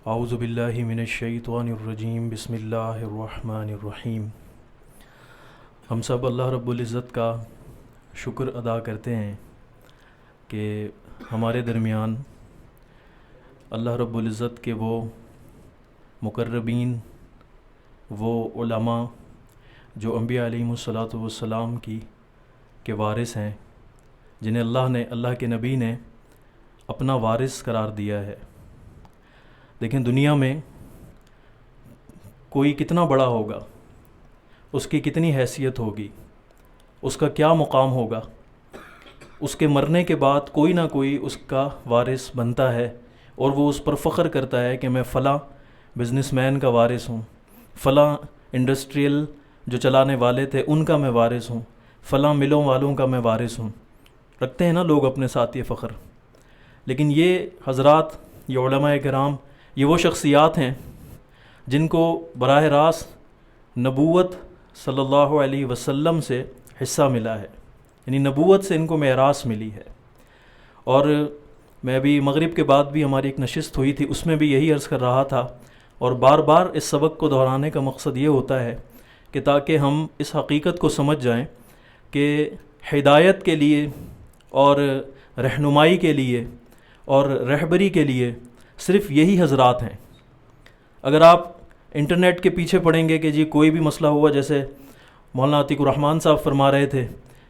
اعوذ باللہ من الشیطان الرجیم بسم اللہ الرحمن الرحیم۔ ہم سب اللہ رب العزت کا شکر ادا کرتے ہیں کہ ہمارے درمیان اللہ رب العزت کے وہ مقربین، وہ علماء جو انبیاء علیہم الصلاۃ والسلام کے وارث ہیں، جنہیں اللہ کے نبی نے اپنا وارث قرار دیا ہے۔ دیکھیں، دنیا میں کوئی کتنا بڑا ہوگا، اس کی کتنی حیثیت ہوگی، اس کا کیا مقام ہوگا، اس کے مرنے کے بعد کوئی نہ کوئی اس کا وارث بنتا ہے اور وہ اس پر فخر کرتا ہے کہ میں فلاں بزنس مین کا وارث ہوں، فلاں انڈسٹریل جو چلانے والے تھے ان کا میں وارث ہوں، فلاں ملوں والوں کا میں وارث ہوں۔ رکھتے ہیں نا لوگ اپنے ساتھ یہ فخر۔ لیکن یہ حضرات، یہ علماء کرام، یہ وہ شخصیات ہیں جن کو براہ راست نبوت صلی اللہ علیہ وسلم سے حصہ ملا ہے، یعنی نبوت سے ان کو میراث ملی ہے۔ اور میں ابھی مغرب کے بعد بھی ہماری ایک نشست ہوئی تھی، اس میں بھی یہی عرض کر رہا تھا، اور بار بار اس سبق کو دہرانے کا مقصد یہ ہوتا ہے کہ تاکہ ہم اس حقیقت کو سمجھ جائیں کہ ہدایت کے لیے اور رہنمائی کے لیے اور رہبری کے لیے صرف یہی حضرات ہیں۔ اگر آپ انٹرنیٹ کے پیچھے پڑیں گے کہ جی کوئی بھی مسئلہ ہوا، جیسے مولانا عتیق الرحمن صاحب فرما رہے تھے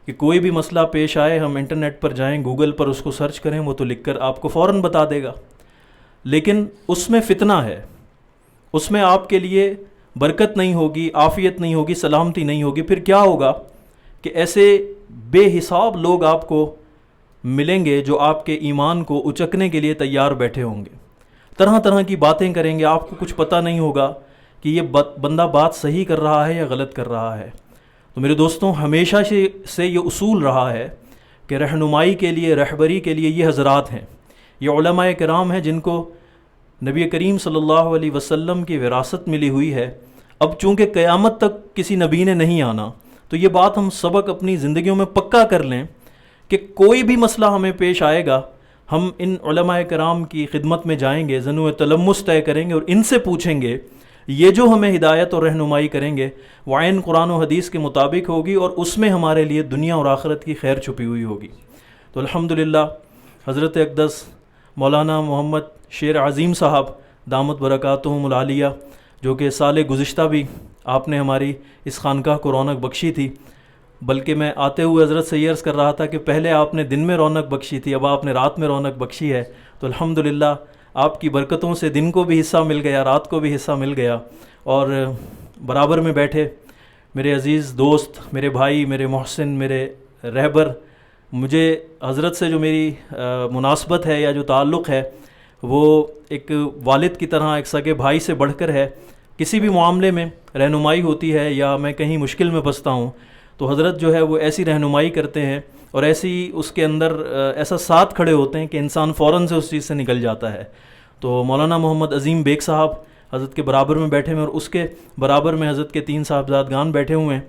کہ کوئی بھی مسئلہ پیش آئے، ہم انٹرنیٹ پر جائیں، گوگل پر اس کو سرچ کریں، وہ تو لکھ کر آپ کو فوراً بتا دے گا۔ لیکن اس میں فتنہ ہے، اس میں آپ کے لیے برکت نہیں ہوگی، عافیت نہیں ہوگی، سلامتی نہیں ہوگی۔ پھر کیا ہوگا کہ ایسے بے حساب لوگ آپ کو ملیں گے جو آپ کے ایمان کو اچکنے کے لیے تیار بیٹھے ہوں گے، طرح طرح کی باتیں کریں گے، آپ کو کچھ پتہ نہیں ہوگا کہ یہ بندہ بات صحیح کر رہا ہے یا غلط کر رہا ہے۔ تو میرے دوستوں، ہمیشہ سے یہ اصول رہا ہے کہ رہنمائی کے لیے، رہبری کے لیے یہ حضرات ہیں، یہ علماء کرام ہیں جن کو نبی کریم صلی اللہ علیہ وسلم کی وراثت ملی ہوئی ہے۔ اب چونکہ قیامت تک کسی نبی نے نہیں آنا، تو یہ بات ہم سبق اپنی زندگیوں میں پکا کر لیں کہ کوئی بھی مسئلہ ہمیں پیش آئے گا، ہم ان علماء کرام کی خدمت میں جائیں گے، ذنو تلمس طے کریں گے اور ان سے پوچھیں گے۔ یہ جو ہمیں ہدایت اور رہنمائی کریں گے وہ عین قرآن و حدیث کے مطابق ہوگی، اور اس میں ہمارے لیے دنیا اور آخرت کی خیر چھپی ہوئی ہوگی۔ تو الحمدللہ حضرت اقدس مولانا محمد شیر عظیم صاحب دامت برکاتہم العالیہ، جو کہ سال گزشتہ بھی آپ نے ہماری اس خانقاہ کو رونق بخشی تھی، بلکہ میں آتے ہوئے حضرت سے یہ عرض کر رہا تھا کہ پہلے آپ نے دن میں رونق بخشی تھی، اب آپ نے رات میں رونق بخشی ہے۔ تو الحمدللہ آپ کی برکتوں سے دن کو بھی حصہ مل گیا، رات کو بھی حصہ مل گیا، اور برابر میں بیٹھے میرے عزیز دوست، میرے بھائی، میرے محسن، میرے رہبر، مجھے حضرت سے جو میری مناسبت ہے یا جو تعلق ہے وہ ایک والد کی طرح، ایک سگے بھائی سے بڑھ کر ہے۔ کسی بھی معاملے میں رہنمائی ہوتی ہے یا میں کہیں مشکل میں پھنستا ہوں تو حضرت جو ہے وہ ایسی رہنمائی کرتے ہیں اور ایسی اس کے اندر ایسا ساتھ کھڑے ہوتے ہیں کہ انسان فوراً سے اس چیز سے نکل جاتا ہے۔ تو مولانا محمد عظیم بیگ صاحب حضرت کے برابر میں بیٹھے ہوئے، اور اس کے برابر میں حضرت کے 3 صاحبزادگان بیٹھے ہوئے ہیں۔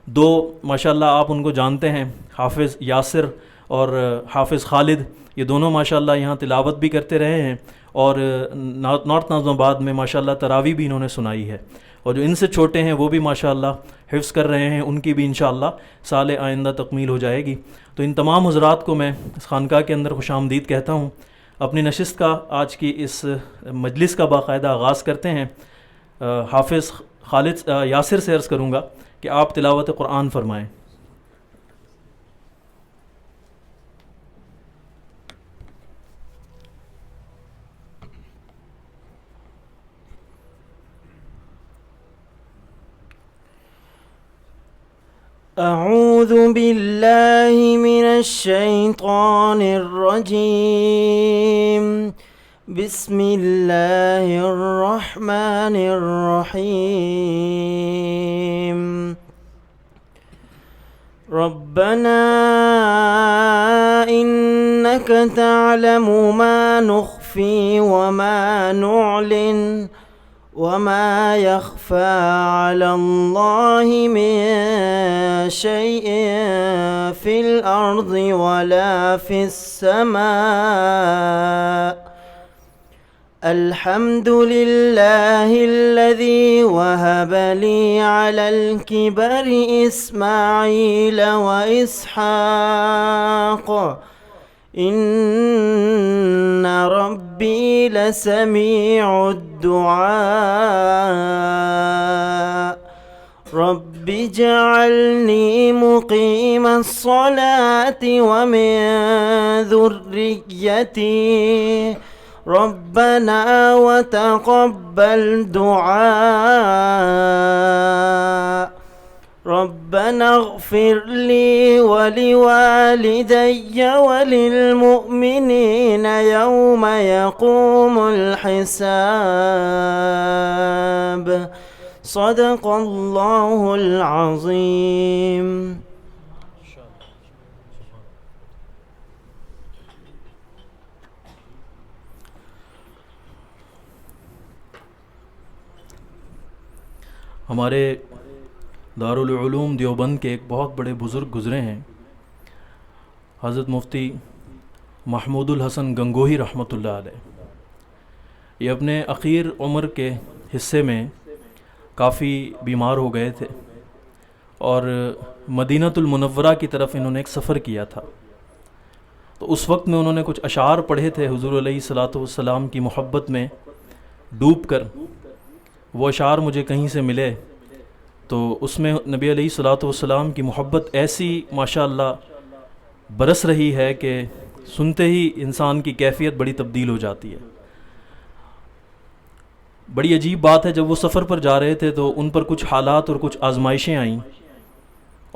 2 ماشاءاللہ آپ ان کو جانتے ہیں، حافظ یاسر اور حافظ خالد، یہ دونوں ماشاءاللہ یہاں تلاوت بھی کرتے رہے ہیں، اور نارتھ نظم آباد میں ماشاءاللہ تراویح بھی انہوں نے سنائی ہے۔ اور جو ان سے چھوٹے ہیں وہ بھی ماشاءاللہ حفظ کر رہے ہیں، ان کی بھی انشاءاللہ سال آئندہ تکمیل ہو جائے گی۔ تو ان تمام حضرات کو میں اس خانقاہ کے اندر خوش آمدید کہتا ہوں۔ اپنی نشست کا، آج کی اس مجلس کا باقاعدہ آغاز کرتے ہیں۔ حافظ خالد یاسر سے عرض کروں گا کہ آپ تلاوت قرآن فرمائیں۔ اعوذ باللہ من الشیطان الرجیم، بسم اللہ الرحمن الرحیم۔ ربنا انک تعلم ما نخفی وما نعلن وما يخفى على الله من شيء في الأرض ولا في السماء الحمد لله الذي وهب لي على الكبر إسماعيل وإسحاق إن ربي لسميع الدعاء رب اجعلني مقيم الصلاة ومن ذريتي ربنا وتقبل دعاء ربنا اغفر لي ولوالدي وللمؤمنين يوم يقوم الحساب صدق الله العظيم. ہمارے دارالعلوم دیوبند کے ایک بہت بڑے بزرگ گزرے ہیں، حضرت مفتی محمود الحسن گنگوہی رحمۃ اللہ علیہ. یہ اپنے اخیر عمر کے حصے میں کافی بیمار ہو گئے تھے اور مدینہ المنورہ کی طرف انہوں نے ایک سفر کیا تھا. تو اس وقت میں انہوں نے کچھ اشعار پڑھے تھے حضور علیہ الصلاۃ والسلام کی محبت میں ڈوب کر. وہ اشعار مجھے کہیں سے ملے تو اس میں نبی علیہ الصلاۃ والسلام کی محبت ایسی ماشاءاللہ برس رہی ہے کہ سنتے ہی انسان کی کیفیت بڑی تبدیل ہو جاتی ہے. بڑی عجیب بات ہے، جب وہ سفر پر جا رہے تھے تو ان پر کچھ حالات اور کچھ آزمائشیں آئیں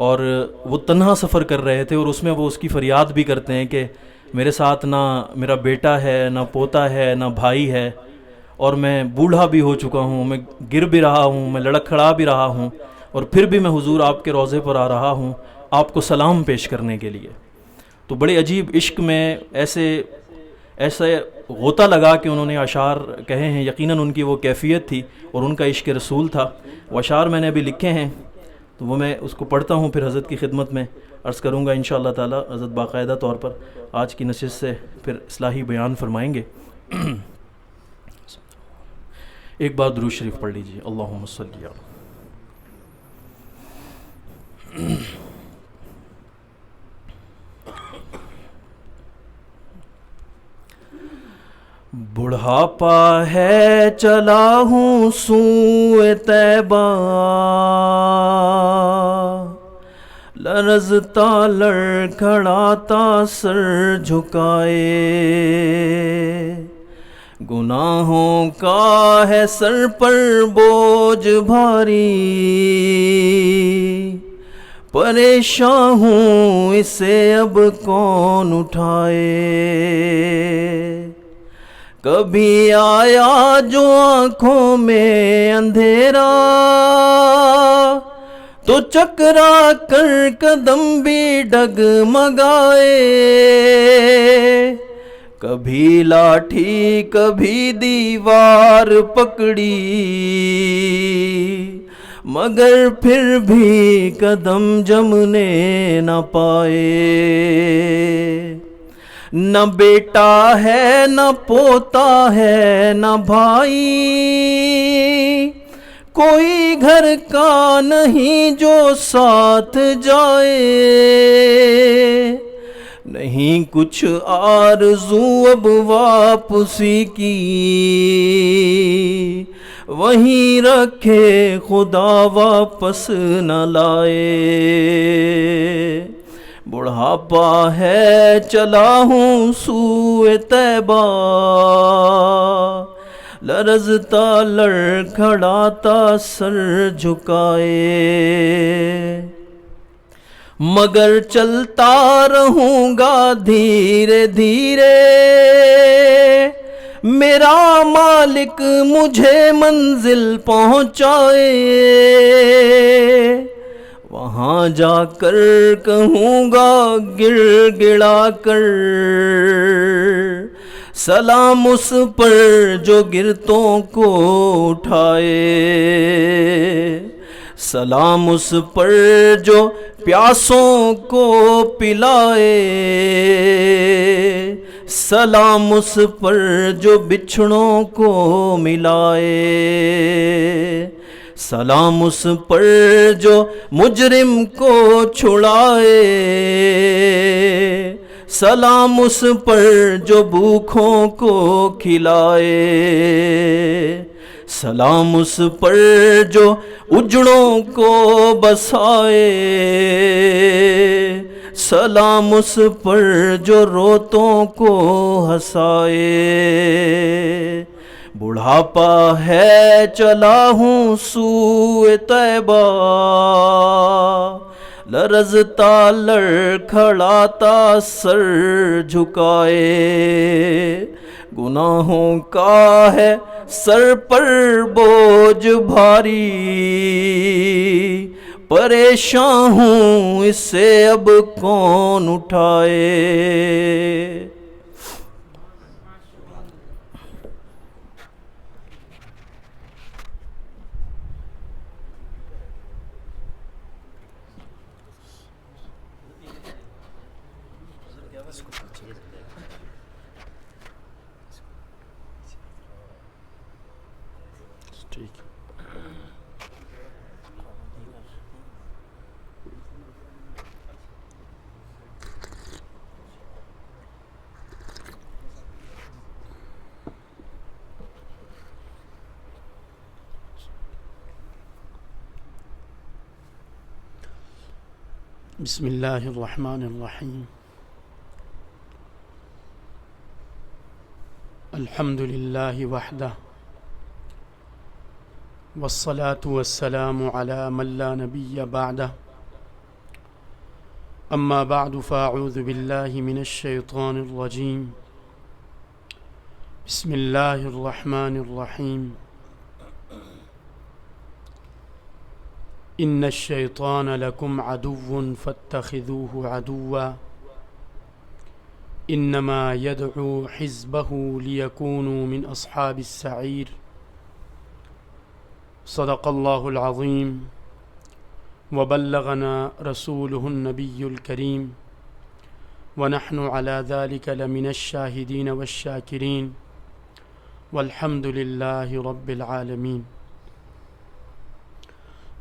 اور وہ تنہا سفر کر رہے تھے، اور اس میں وہ اس کی فریاد بھی کرتے ہیں کہ میرے ساتھ نہ میرا بیٹا ہے، نہ پوتا ہے، نہ بھائی ہے، اور میں بوڑھا بھی ہو چکا ہوں، میں گر بھی رہا ہوں، میں لڑک کھڑا بھی رہا ہوں، اور پھر بھی میں حضور آپ کے روضے پر آ رہا ہوں آپ کو سلام پیش کرنے کے لیے. تو بڑے عجیب عشق میں ایسے غوطہ لگا کہ انہوں نے اشعار کہے ہیں. یقیناً ان کی وہ کیفیت تھی اور ان کا عشق رسول تھا. وہ اشعار میں نے ابھی لکھے ہیں تو وہ میں اس کو پڑھتا ہوں، پھر حضرت کی خدمت میں عرض کروں گا انشاءاللہ تعالی. حضرت باقاعدہ طور پر آج کی نشست سے پھر اصلاحی بیان فرمائیں گے. ایک بار درود شریف پڑھ لیجیے. اللہم صلی علی بڑھاپا ہے چلا ہوں سوئے طیبہ، لرزتا لڑکھڑاتا سر جھکائے، گناہوں کا ہے سر پر بوجھ بھاری، پریشان ہوں اسے اب کون اٹھائے. کبھی آیا جو آنکھوں میں اندھیرا، تو چکرا کر قدم بھی ڈگمگائے، کبھی لاٹھی کبھی دیوار پکڑی، مگر پھر بھی قدم جمنے نہ پائے. نہ بیٹا ہے نہ پوتا ہے نہ بھائی، کوئی گھر کا نہیں جو ساتھ جائے، نہیں کچھ آرزو اب واپسی کی، وہیں رکھے خدا واپس نہ لائے. بڑھاپا ہے چلا ہوں سوئے طیبہ، لرزتا لڑکھڑاتا سر جھکائے، مگر چلتا رہوں گا دھیرے دھیرے، میرا مالک مجھے منزل پہنچائے. وہاں جا کر کہوں گا گڑ گڑا کر، سلام اس پر جو گرتوں کو اٹھائے، سلام اس پر جو پیاسوں کو پلائے، سلام اس پر جو بچھڑوں کو ملائے، سلام اس پر جو مجرم کو چھڑائے، سلام اس پر جو بھوکھوں کو کھلائے، سلام اس پر جو اجڑوں کو بسائے، سلام اس پر جو روتوں کو ہنسائے۔ بڑھاپا ہے چلا ہوں سوئے طیبہ، لرزتا لڑکھڑاتا سر جھکائے، گناہوں کا ہے سر پر بوجھ بھاری، پریشان ہوں اس سے اب کون اٹھائے۔ بسم اللہ الرحمن الرحیم، الحمد للہ وحدہ، والصلاة والسلام علی من لا نبی بعدہ، اما بعد فاعوذ باللہ من الشیطان الرجیم، بسم اللہ الرحمن الرحیم۔ ان الشیطان لکم عدو فاتخذوه عدوا انما يدعو حزبه ليكونوا من اصحاب السعیر۔ صدق اللہ العظیم وبلغنا رسوله النبی الکریم ونحن على ذلك لمن الشاہدین والشاکرین والحمد للہ رب العالمین۔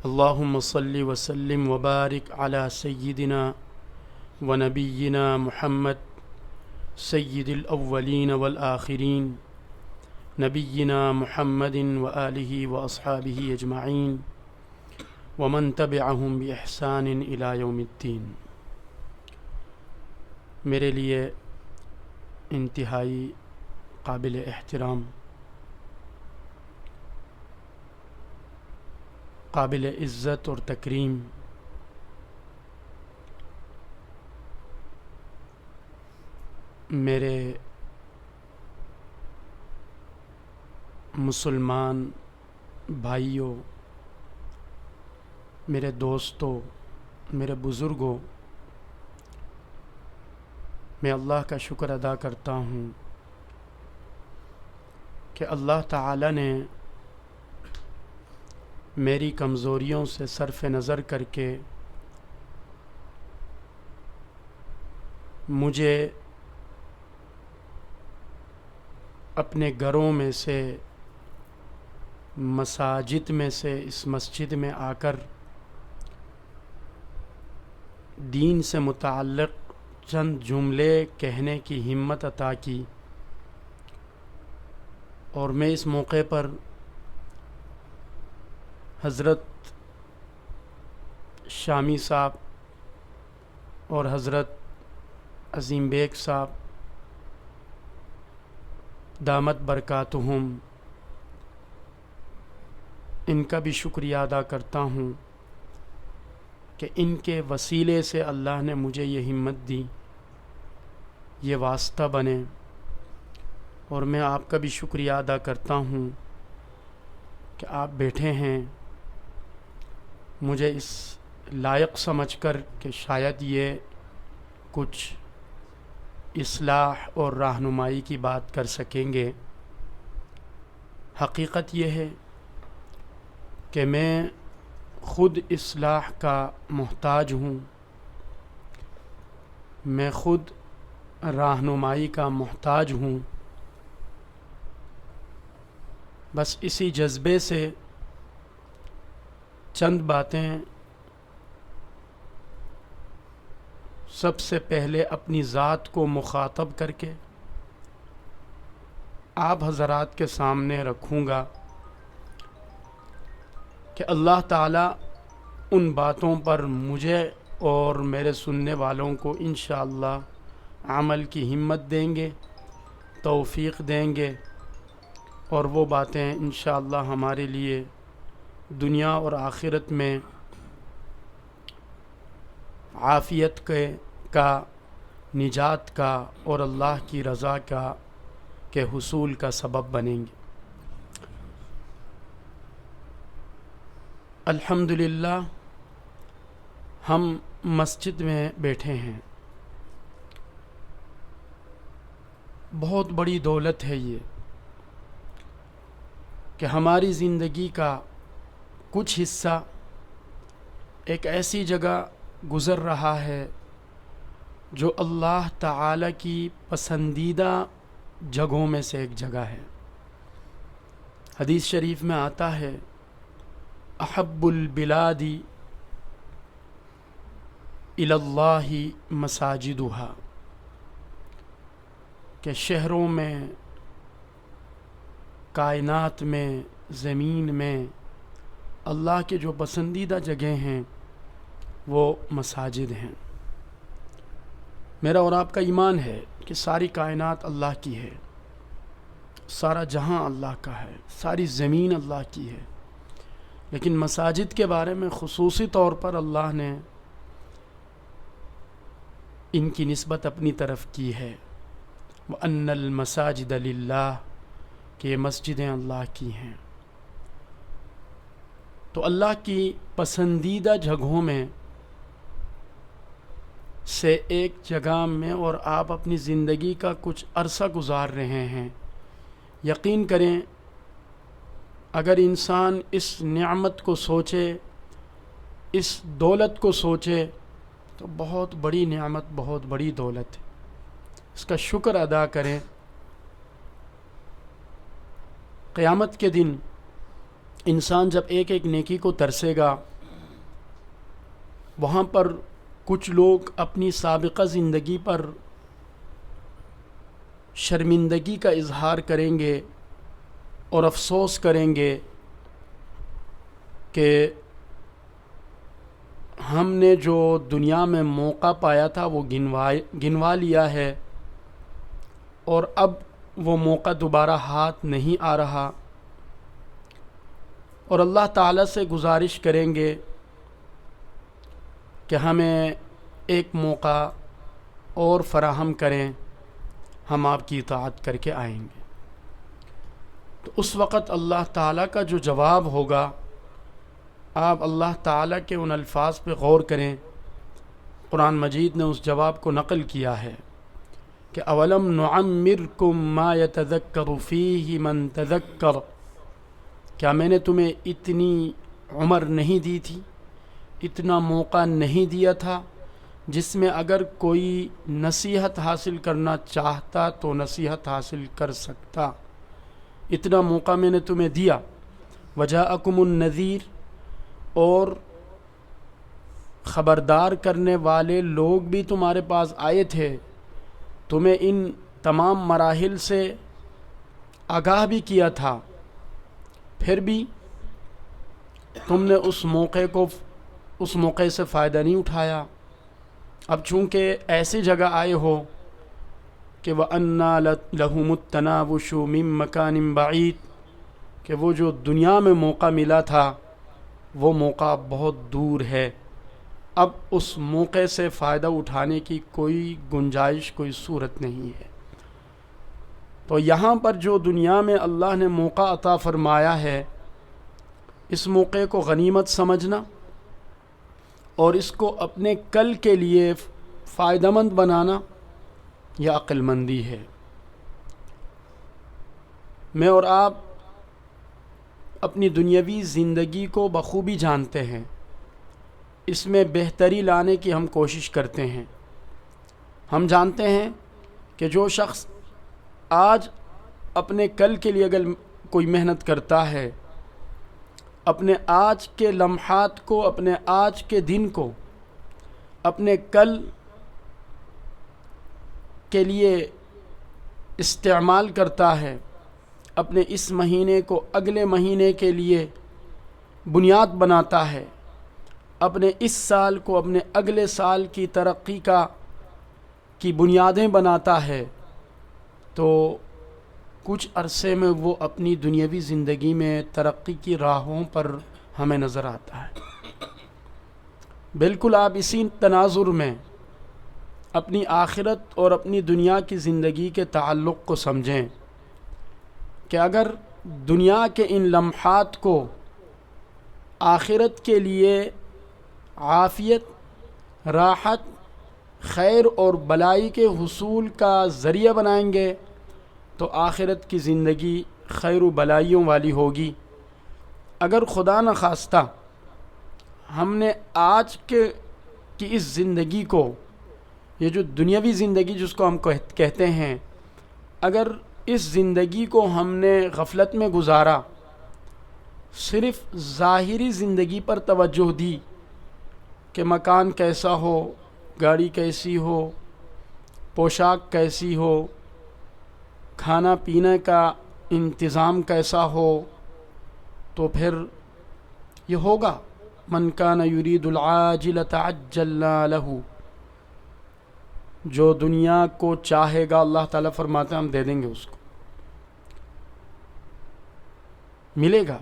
اللہم صل وسلم وبارک علی سیدنا ونبینا محمد سید الاولین والآخرین، نبینا محمد وآلہ واصحابہ اجمعین ومن تبعہم بإحسان الی یوم الدین۔ میرے لیے انتہائی قابل احترام، قابل عزت اور تکریم میرے مسلمان بھائیوں، میرے دوستوں، میرے بزرگوں، میں اللہ کا شکر ادا کرتا ہوں کہ اللہ تعالی نے میری کمزوریوں سے صرف نظر کر کے مجھے اپنے گھروں میں سے، مساجد میں سے، اس مسجد میں آ کر دین سے متعلق چند جملے کہنے کی ہمت عطا کی، اور میں اس موقع پر حضرت شامی صاحب اور حضرت عظیم بیگ صاحب دامت برکاتہم، ان کا بھی شکریہ ادا کرتا ہوں کہ ان کے وسیلے سے اللہ نے مجھے یہ ہمت دی، یہ واسطہ بنے، اور میں آپ کا بھی شکریہ ادا کرتا ہوں کہ آپ بیٹھے ہیں مجھے اس لائق سمجھ کر کہ شاید یہ کچھ اصلاح اور رہنمائی کی بات کر سکیں گے۔ حقیقت یہ ہے کہ میں خود اصلاح کا محتاج ہوں، میں خود رہنمائی کا محتاج ہوں. بس اسی جذبے سے چند باتیں سب سے پہلے اپنی ذات کو مخاطب کر کے آپ حضرات کے سامنے رکھوں گا کہ اللہ تعالیٰ ان باتوں پر مجھے اور میرے سننے والوں کو انشاءاللہ عمل کی ہمت دیں گے، توفیق دیں گے، اور وہ باتیں انشاءاللہ ہمارے لیے دنیا اور آخرت میں عافیت کا، نجات کا اور اللہ کی رضا کے حصول کا سبب بنیں گے. الحمدللہ ہم مسجد میں بیٹھے ہیں. بہت بڑی دولت ہے یہ کہ ہماری زندگی کا کچھ حصہ ایک ایسی جگہ گزر رہا ہے جو اللہ تعالی کی پسندیدہ جگہوں میں سے ایک جگہ ہے. حدیث شریف میں آتا ہے احب البلاد الی اللہ مساجدها، کہ شہروں میں، کائنات میں، زمین میں اللہ کے جو پسندیدہ جگہیں ہیں وہ مساجد ہیں. میرا اور آپ کا ایمان ہے کہ ساری کائنات اللہ کی ہے، سارا جہاں اللہ کا ہے، ساری زمین اللہ کی ہے، لیکن مساجد کے بارے میں خصوصی طور پر اللہ نے ان کی نسبت اپنی طرف کی ہے. وَأَنَّ الْمَسَاجِدَ لِلَّهِ، کہ یہ مسجدیں اللہ کی ہیں. تو اللہ کی پسندیدہ جگہوں میں سے ایک جگہ میں اور آپ اپنی زندگی کا کچھ عرصہ گزار رہے ہیں. یقین کریں اگر انسان اس نعمت کو سوچے، اس دولت کو سوچے، تو بہت بڑی نعمت، بہت بڑی دولت ہے. اس کا شکر ادا کریں. قیامت کے دن انسان جب ایک ایک نیکی کو ترسے گا، وہاں پر کچھ لوگ اپنی سابقہ زندگی پر شرمندگی کا اظہار کریں گے اور افسوس کریں گے کہ ہم نے جو دنیا میں موقع پایا تھا وہ گنوا لیا ہے، اور اب وہ موقع دوبارہ ہاتھ نہیں آ رہا. اور اللہ تعالیٰ سے گزارش کریں گے کہ ہمیں ایک موقع اور فراہم کریں، ہم آپ کی اطاعت کر کے آئیں گے. تو اس وقت اللہ تعالیٰ کا جو جواب ہوگا، آپ اللہ تعالیٰ کے ان الفاظ پہ غور کریں. قرآن مجید نے اس جواب کو نقل کیا ہے کہ اولم نعمرکم ما یتذکر فیہ من تذکر، کیا میں نے تمہیں اتنی عمر نہیں دی تھی، اتنا موقع نہیں دیا تھا جس میں اگر کوئی نصیحت حاصل کرنا چاہتا تو نصیحت حاصل کر سکتا. اتنا موقع میں نے تمہیں دیا. وجاءکم النذیر، اور خبردار کرنے والے لوگ بھی تمہارے پاس آئے تھے، تمہیں ان تمام مراحل سے آگاہ بھی کیا تھا، پھر بھی تم نے اس موقع سے فائدہ نہیں اٹھایا. اب چونکہ ایسی جگہ آئے ہو کہ وَأَنَّا لَهُمُ التَّنَاوُشُ مِن مَكَانٍ بَعِيدٍ، کہ وہ جو دنیا میں موقع ملا تھا وہ موقع بہت دور ہے، اب اس موقع سے فائدہ اٹھانے کی کوئی گنجائش، کوئی صورت نہیں ہے. تو یہاں پر جو دنیا میں اللہ نے موقع عطا فرمایا ہے، اس موقع کو غنیمت سمجھنا اور اس کو اپنے کل کے لیے فائدہ مند بنانا، یہ عقل مندی ہے. میں اور آپ اپنی دنیاوی زندگی کو بخوبی جانتے ہیں، اس میں بہتری لانے کی ہم کوشش کرتے ہیں. ہم جانتے ہیں کہ جو شخص آج اپنے کل کے لیے اگر کوئی محنت کرتا ہے، اپنے آج کے لمحات کو، اپنے آج کے دن کو اپنے کل کے لیے استعمال کرتا ہے، اپنے اس مہینے کو اگلے مہینے کے لیے بنیاد بناتا ہے، اپنے اس سال کو اپنے اگلے سال کی ترقی کی بنیادیں بناتا ہے، تو کچھ عرصے میں وہ اپنی دنیاوی زندگی میں ترقی کی راہوں پر ہمیں نظر آتا ہے۔ بالکل آپ اسی تناظر میں اپنی آخرت اور اپنی دنیا کی زندگی کے تعلق کو سمجھیں کہ اگر دنیا کے ان لمحات کو آخرت کے لیے عافیت، راحت، خیر اور بلائی کے حصول کا ذریعہ بنائیں گے تو آخرت کی زندگی خیر و بلائیوں والی ہوگی۔ اگر خدا نخواستہ ہم نے آج کی اس زندگی کو، یہ جو دنیاوی زندگی جس کو ہم کہتے ہیں، اگر اس زندگی کو ہم نے غفلت میں گزارا، صرف ظاہری زندگی پر توجہ دی کہ مکان کیسا ہو، گاڑی کیسی ہو، پوشاک کیسی ہو، کھانا پینے کا انتظام کیسا ہو، تو پھر یہ ہوگا من کان یرید العاجلۃ عجلنا لہ، جو دنیا کو چاہے گا اللہ تعالیٰ فرماتے ہیں ہم دے دیں گے، اس کو ملے گا،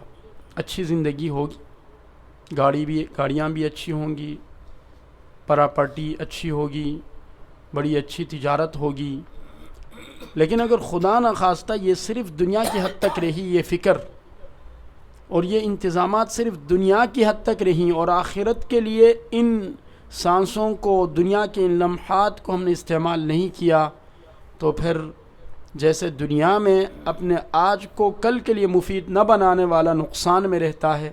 اچھی زندگی ہوگی، گاڑیاں بھی اچھی ہوں گی، پراپرٹی اچھی ہوگی، بڑی اچھی تجارت ہوگی۔ لیکن اگر خدا نخواستہ یہ صرف دنیا کی حد تک رہی، یہ فکر اور یہ انتظامات صرف دنیا کی حد تک رہیں، اور آخرت کے لیے ان سانسوں کو، دنیا کے ان لمحات کو ہم نے استعمال نہیں کیا، تو پھر جیسے دنیا میں اپنے آج کو کل کے لیے مفید نہ بنانے والا نقصان میں رہتا ہے،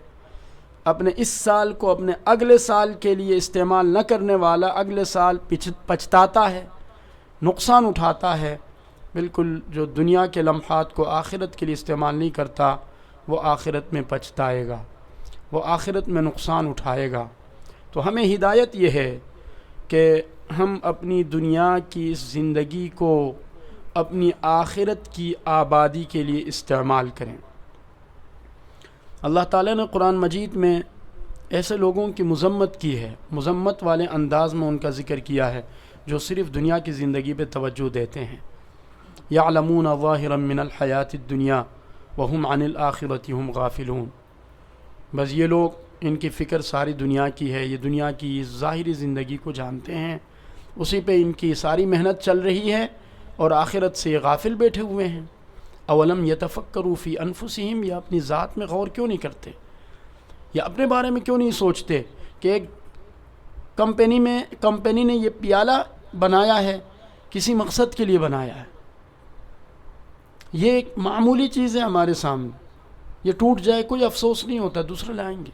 اپنے اس سال کو اپنے اگلے سال کے لیے استعمال نہ کرنے والا اگلے سال پچھتاتا ہے، نقصان اٹھاتا ہے، بالکل جو دنیا کے لمحات کو آخرت کے لیے استعمال نہیں کرتا وہ آخرت میں پچھتائے گا، وہ آخرت میں نقصان اٹھائے گا۔ تو ہمیں ہدایت یہ ہے کہ ہم اپنی دنیا کی اس زندگی کو اپنی آخرت کی آبادی کے لیے استعمال کریں۔ اللہ تعالیٰ نے قرآن مجید میں ایسے لوگوں کی مذمت کی ہے، مذمت والے انداز میں ان کا ذکر کیا ہے جو صرف دنیا کی زندگی پہ توجہ دیتے ہیں۔ یعلمون ظاہرا من الحیات الدنیا وہم عن الآخرۃ ہم غافلون، بس یہ لوگ، ان کی فکر ساری دنیا کی ہے، یہ دنیا کی ظاہری زندگی کو جانتے ہیں، اسی پہ ان کی ساری محنت چل رہی ہے، اور آخرت سے یہ غافل بیٹھے ہوئے ہیں۔ اولم یتفکروا فی انفسہم، یا اپنی ذات میں غور کیوں نہیں کرتے، یا اپنے بارے میں کیوں نہیں سوچتے کہ ایک کمپنی نے یہ پیالہ بنایا ہے، کسی مقصد کے لیے بنایا ہے، یہ ایک معمولی چیز ہے ہمارے سامنے، یہ ٹوٹ جائے کوئی افسوس نہیں ہوتا، دوسرا لائیں گے۔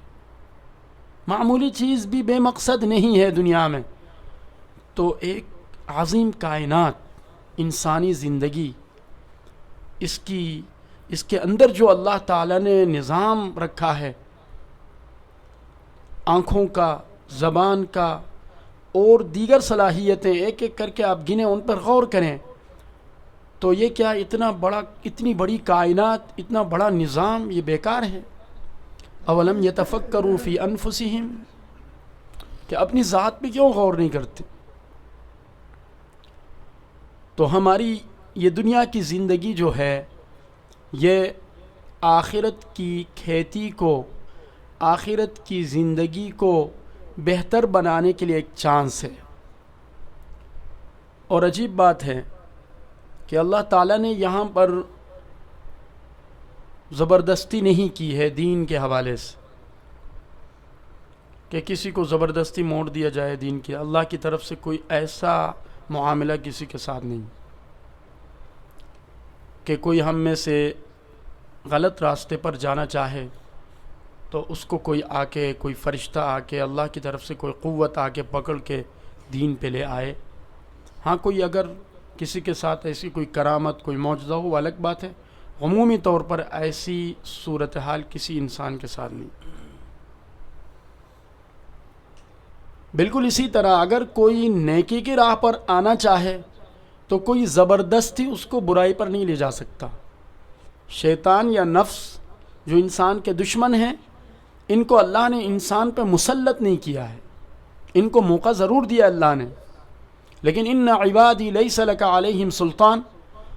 معمولی چیز بھی بے مقصد نہیں ہے دنیا میں، تو ایک عظیم کائنات، انسانی زندگی، اس کے اندر جو اللہ تعالیٰ نے نظام رکھا ہے، آنکھوں کا، زبان کا اور دیگر صلاحیتیں ایک ایک کر کے آپ گنیں، ان پر غور کریں، تو یہ کیا اتنی بڑی کائنات، اتنا بڑا نظام یہ بیکار ہے؟ اولم یتفکروا فی انفسہم، کہ اپنی ذات پہ کیوں غور نہیں کرتے؟ تو ہماری یہ دنیا کی زندگی جو ہے، یہ آخرت کی کھیتی کو، آخرت کی زندگی کو بہتر بنانے کے لیے ایک چانس ہے۔ اور عجیب بات ہے کہ اللہ تعالیٰ نے یہاں پر زبردستی نہیں کی ہے دین کے حوالے سے، کہ کسی کو زبردستی موڑ دیا جائے دین کی، اللہ کی طرف سے کوئی ایسا معاملہ کسی کے ساتھ نہیں کہ کوئی ہم میں سے غلط راستے پر جانا چاہے تو اس کو کوئی فرشتہ آ کے، اللہ کی طرف سے کوئی قوت آ کے پکڑ کے دین پہ لے آئے۔ ہاں کوئی اگر کسی کے ساتھ ایسی کوئی کرامت، کوئی معجزہ ہو وہ الگ بات ہے، عمومی طور پر ایسی صورتحال کسی انسان کے ساتھ نہیں۔ بالکل اسی طرح اگر کوئی نیکی کی راہ پر آنا چاہے تو کوئی زبردستی اس کو برائی پر نہیں لے جا سکتا۔ شیطان یا نفس جو انسان کے دشمن ہیں، ان کو اللہ نے انسان پہ مسلط نہیں کیا ہے، ان کو موقع ضرور دیا اللہ نے، لیکن ان عبادی لیس لک علیہم سلطان،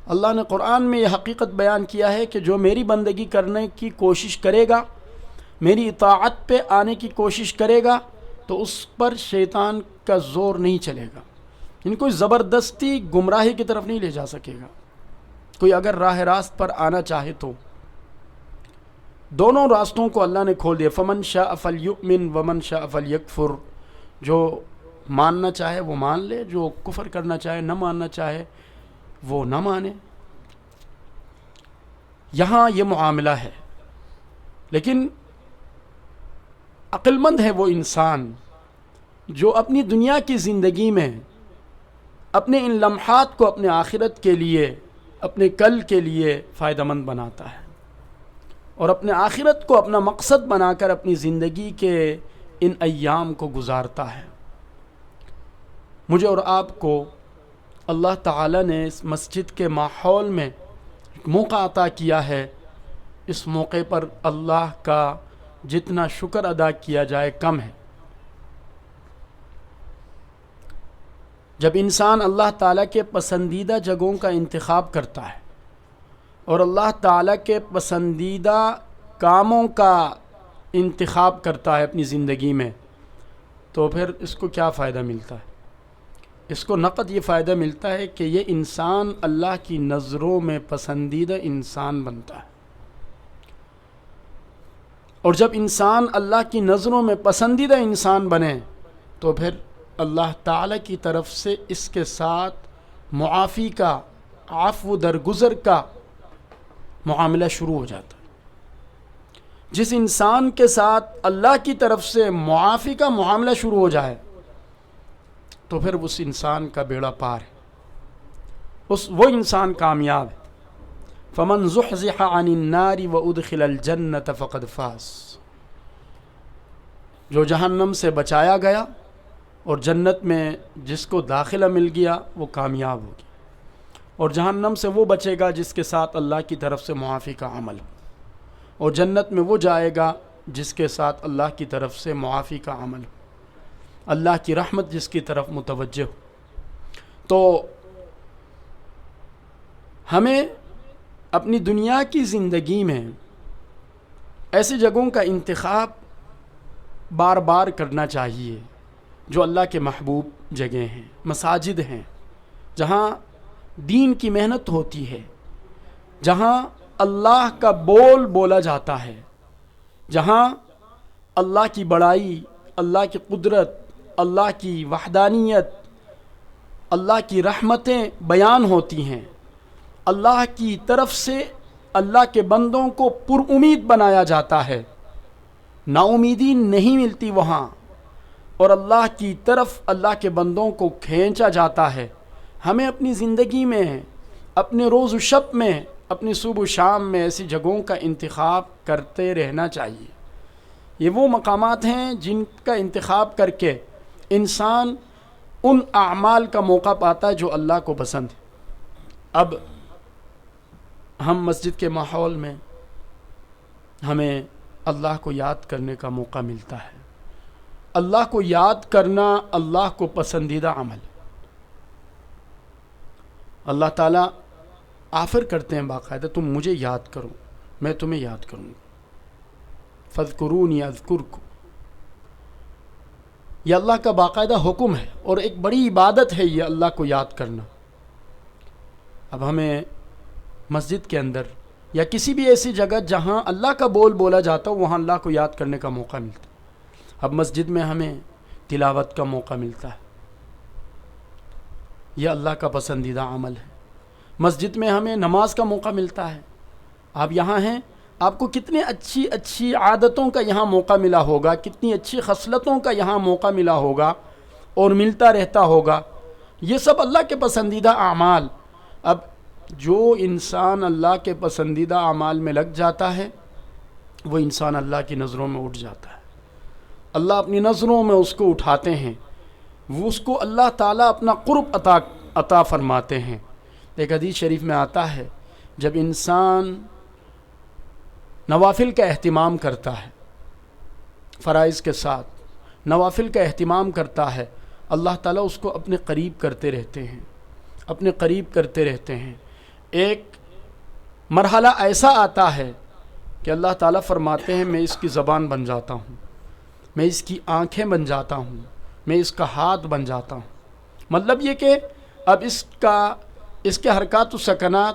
اللہ نے قرآن میں یہ حقیقت بیان کیا ہے کہ جو میری بندگی کرنے کی کوشش کرے گا، میری اطاعت پہ آنے کی کوشش کرے گا، تو اس پر شیطان کا زور نہیں چلے گا، ان کوئی زبردستی گمراہی کی طرف نہیں لے جا سکے گا۔ کوئی اگر راہ راست پر آنا چاہے تو دونوں راستوں کو اللہ نے کھول دیا، فمن شاء فلیؤمن ومن شاء فلیکفر، جو ماننا چاہے وہ مان لے، جو کفر کرنا چاہے، نہ ماننا چاہے وہ نہ مانے۔ یہاں یہ معاملہ ہے، لیکن عقل مند ہے وہ انسان جو اپنی دنیا کی زندگی میں اپنے ان لمحات کو اپنے آخرت کے لیے، اپنے کل کے لیے فائدہ مند بناتا ہے، اور اپنے آخرت کو اپنا مقصد بنا کر اپنی زندگی کے ان ایام کو گزارتا ہے۔ مجھے اور آپ کو اللہ تعالیٰ نے اس مسجد کے ماحول میں موقع عطا کیا ہے، اس موقع پر اللہ کا جتنا شکر ادا کیا جائے کم ہے۔ جب انسان اللہ تعالیٰ کے پسندیدہ جگہوں کا انتخاب کرتا ہے اور اللہ تعالیٰ کے پسندیدہ کاموں کا انتخاب کرتا ہے اپنی زندگی میں، تو پھر اس کو کیا فائدہ ملتا ہے؟ اس کو نقد یہ فائدہ ملتا ہے کہ یہ انسان اللہ کی نظروں میں پسندیدہ انسان بنتا ہے، اور جب انسان اللہ کی نظروں میں پسندیدہ انسان بنے تو پھر اللہ تعالیٰ کی طرف سے اس کے ساتھ معافی کا، عفو درگزر کا معاملہ شروع ہو جاتا ہے۔ جس انسان کے ساتھ اللہ کی طرف سے معافی کا معاملہ شروع ہو جائے تو پھر اس انسان کا بیڑا پار ہے، وہ انسان کامیاب ہے۔ فمن زحزح عن النار وادخل الجنة فقد فاز، جو جہنم سے بچایا گیا اور جنت میں جس کو داخلہ مل گیا وہ کامیاب ہوگی، اور جہنم سے وہ بچے گا جس کے ساتھ اللہ کی طرف سے معافی کا عمل ہو، اور جنت میں وہ جائے گا جس کے ساتھ اللہ کی طرف سے معافی کا عمل ہو، اللہ کی رحمت جس کی طرف متوجہ ہو۔ تو ہمیں اپنی دنیا کی زندگی میں ایسی جگہوں کا انتخاب بار بار کرنا چاہیے جو اللہ کے محبوب جگہیں ہیں، مساجد ہیں، جہاں دین کی محنت ہوتی ہے، جہاں اللہ کا بول بولا جاتا ہے، جہاں اللہ کی بڑائی، اللہ کی قدرت، اللہ کی وحدانیت، اللہ کی رحمتیں بیان ہوتی ہیں، اللہ کی طرف سے اللہ کے بندوں کو پر امید بنایا جاتا ہے، نا امیدی نہیں ملتی وہاں، اور اللہ کی طرف اللہ کے بندوں کو کھینچا جاتا ہے۔ ہمیں اپنی زندگی میں، اپنے روز و شب میں، اپنی صبح و شام میں ایسی جگہوں کا انتخاب کرتے رہنا چاہیے۔ یہ وہ مقامات ہیں جن کا انتخاب کر کے انسان ان اعمال کا موقع پاتا ہے جو اللہ کو پسند ہے۔ اب ہم مسجد کے ماحول میں ہمیں اللہ کو یاد کرنے کا موقع ملتا ہے۔ اللہ کو یاد کرنا اللہ کو پسندیدہ عمل ہے۔ اللہ تعالیٰ آفر کرتے ہیں باقاعدہ، تم مجھے یاد کرو میں تمہیں یاد کروں گا، فاذکرونی اذکرکم، یہ اللہ کا باقاعدہ حکم ہے اور ایک بڑی عبادت ہے یہ اللہ کو یاد کرنا۔ اب ہمیں مسجد کے اندر یا کسی بھی ایسی جگہ جہاں اللہ کا بول بولا جاتا ہو وہاں اللہ کو یاد کرنے کا موقع ملتا ہے۔ اب مسجد میں ہمیں تلاوت کا موقع ملتا ہے، یہ اللہ کا پسندیدہ عمل ہے۔ مسجد میں ہمیں نماز کا موقع ملتا ہے۔ آپ یہاں ہیں، آپ کو کتنے اچھی اچھی عادتوں کا یہاں موقع ملا ہوگا، کتنی اچھی خصلتوں کا یہاں موقع ملا ہوگا اور ملتا رہتا ہوگا، یہ سب اللہ کے پسندیدہ اعمال. اب جو انسان اللہ کے پسندیدہ اعمال میں لگ جاتا ہے وہ انسان اللہ کی نظروں میں اٹھ جاتا ہے. اللہ اپنی نظروں میں اس کو اٹھاتے ہیں، وہ اس کو اللہ تعالیٰ اپنا قرب عطا فرماتے ہیں. ایک حدیث شریف میں آتا ہے جب انسان نوافل کا اہتمام کرتا ہے، فرائض کے ساتھ نوافل کا اہتمام کرتا ہے، اللہ تعالیٰ اس کو اپنے قریب کرتے رہتے ہیں، اپنے قریب کرتے رہتے ہیں. ایک مرحلہ ایسا آتا ہے کہ اللہ تعالیٰ فرماتے ہیں میں اس کی زبان بن جاتا ہوں، میں اس کی آنکھیں بن جاتا ہوں، میں اس کا ہاتھ بن جاتا ہوں. مطلب یہ کہ اب اس کے حرکات و سکنات،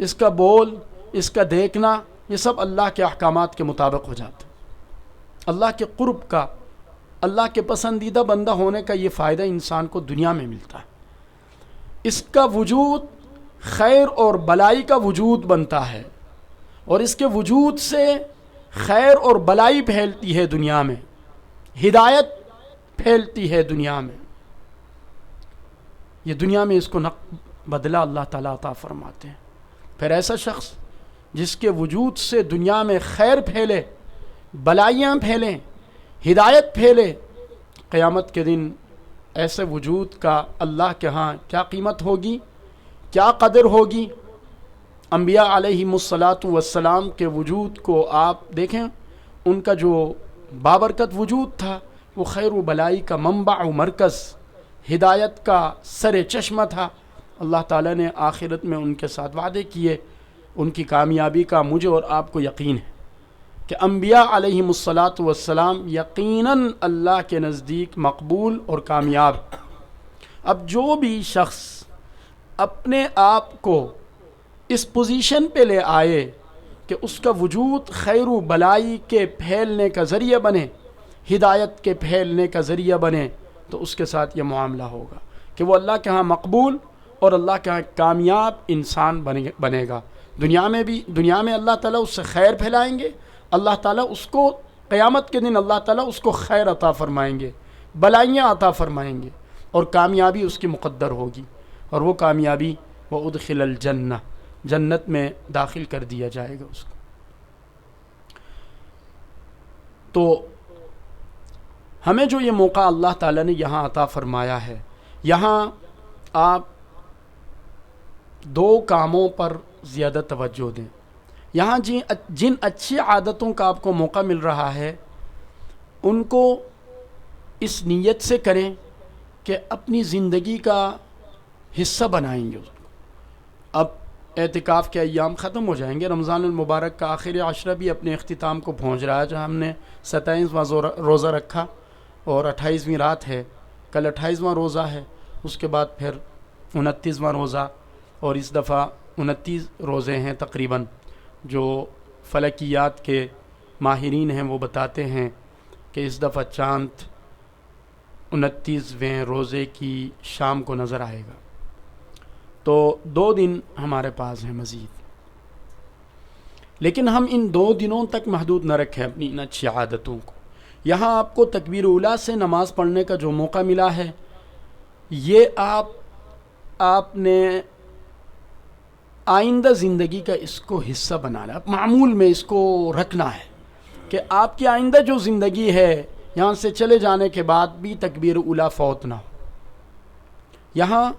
اس کا بول، اس کا دیکھنا، یہ سب اللہ کے احکامات کے مطابق ہو جاتے ہیں. اللہ کے قرب کا، اللہ کے پسندیدہ بندہ ہونے کا یہ فائدہ انسان کو دنیا میں ملتا ہے. اس کا وجود خیر اور بلائی کا وجود بنتا ہے، اور اس کے وجود سے خیر اور بلائی پھیلتی ہے دنیا میں، ہدایت پھیلتی ہے دنیا میں. یہ دنیا میں اس کو بدلہ اللہ تعالیٰ عطا فرماتے ہیں. پھر ایسا شخص جس کے وجود سے دنیا میں خیر پھیلے، بلائیاں پھیلیں، ہدایت پھیلے، قیامت کے دن ایسے وجود کا اللہ کے ہاں کیا قیمت ہوگی، کیا قدر ہوگی. انبیاء علیہم الصلاۃ والسلام کے وجود کو آپ دیکھیں، ان کا جو بابرکت وجود تھا وہ خیر و بلائی کا منبع و مرکز، ہدایت کا سر چشمہ تھا. اللہ تعالیٰ نے آخرت میں ان کے ساتھ وعدے کیے، ان کی کامیابی کا مجھے اور آپ کو یقین ہے کہ انبیاء علیہم الصلاۃ والسلام یقیناً اللہ کے نزدیک مقبول اور کامیاب. اب جو بھی شخص اپنے آپ کو اس پوزیشن پہ لے آئے کہ اس کا وجود خیر و بلائی کے پھیلنے کا ذریعہ بنے، ہدایت کے پھیلنے کا ذریعہ بنے، تو اس کے ساتھ یہ معاملہ ہوگا کہ وہ اللہ کے ہاں مقبول اور اللہ کے ہاں کامیاب انسان بنے گا. دنیا میں اللہ تعالیٰ اس سے خیر پھیلائیں گے، اللہ تعالیٰ اس کو قیامت کے دن اللہ تعالیٰ اس کو خیر عطا فرمائیں گے، بلائیاں عطا فرمائیں گے، اور کامیابی اس کی مقدر ہوگی. اور وہ کامیابی وَأُدْخِلَ الْجَنَّةَ، جنت میں داخل کر دیا جائے گا اس کو. تو ہمیں جو یہ موقع اللہ تعالیٰ نے یہاں عطا فرمایا ہے، یہاں آپ دو کاموں پر زیادہ توجہ دیں. یہاں جن اچھی عادتوں کا آپ کو موقع مل رہا ہے ان کو اس نیت سے کریں کہ اپنی زندگی کا حصہ بنائیں گے. اب اعتکاف کے ایام ختم ہو جائیں گے، رمضان المبارک کا آخری عشرہ بھی اپنے اختتام کو پہنچ رہا ہے. جہاں ہم نے 27واں روزہ رکھا اور 28ویں رات ہے، کل 28واں روزہ ہے، اس کے بعد پھر 29واں روزہ، اور اس دفعہ 29 روزے ہیں تقریباً. جو فلکیات کے ماہرین ہیں وہ بتاتے ہیں کہ اس دفعہ چاند 29ویں روزے کی شام کو نظر آئے گا. تو 2 دن ہمارے پاس ہیں مزید، لیکن ہم ان 2 دنوں تک محدود نہ رکھیں اپنی ان اچھی عادتوں کو. یہاں آپ کو تکبیر اولیٰ سے نماز پڑھنے کا جو موقع ملا ہے، یہ آپ نے آئندہ زندگی کا اس کو حصہ بنانا ہے، معمول میں اس کو رکھنا ہے کہ آپ کی آئندہ جو زندگی ہے یہاں سے چلے جانے کے بعد بھی تکبیر اولیٰ فوت نہ ہو. یہاں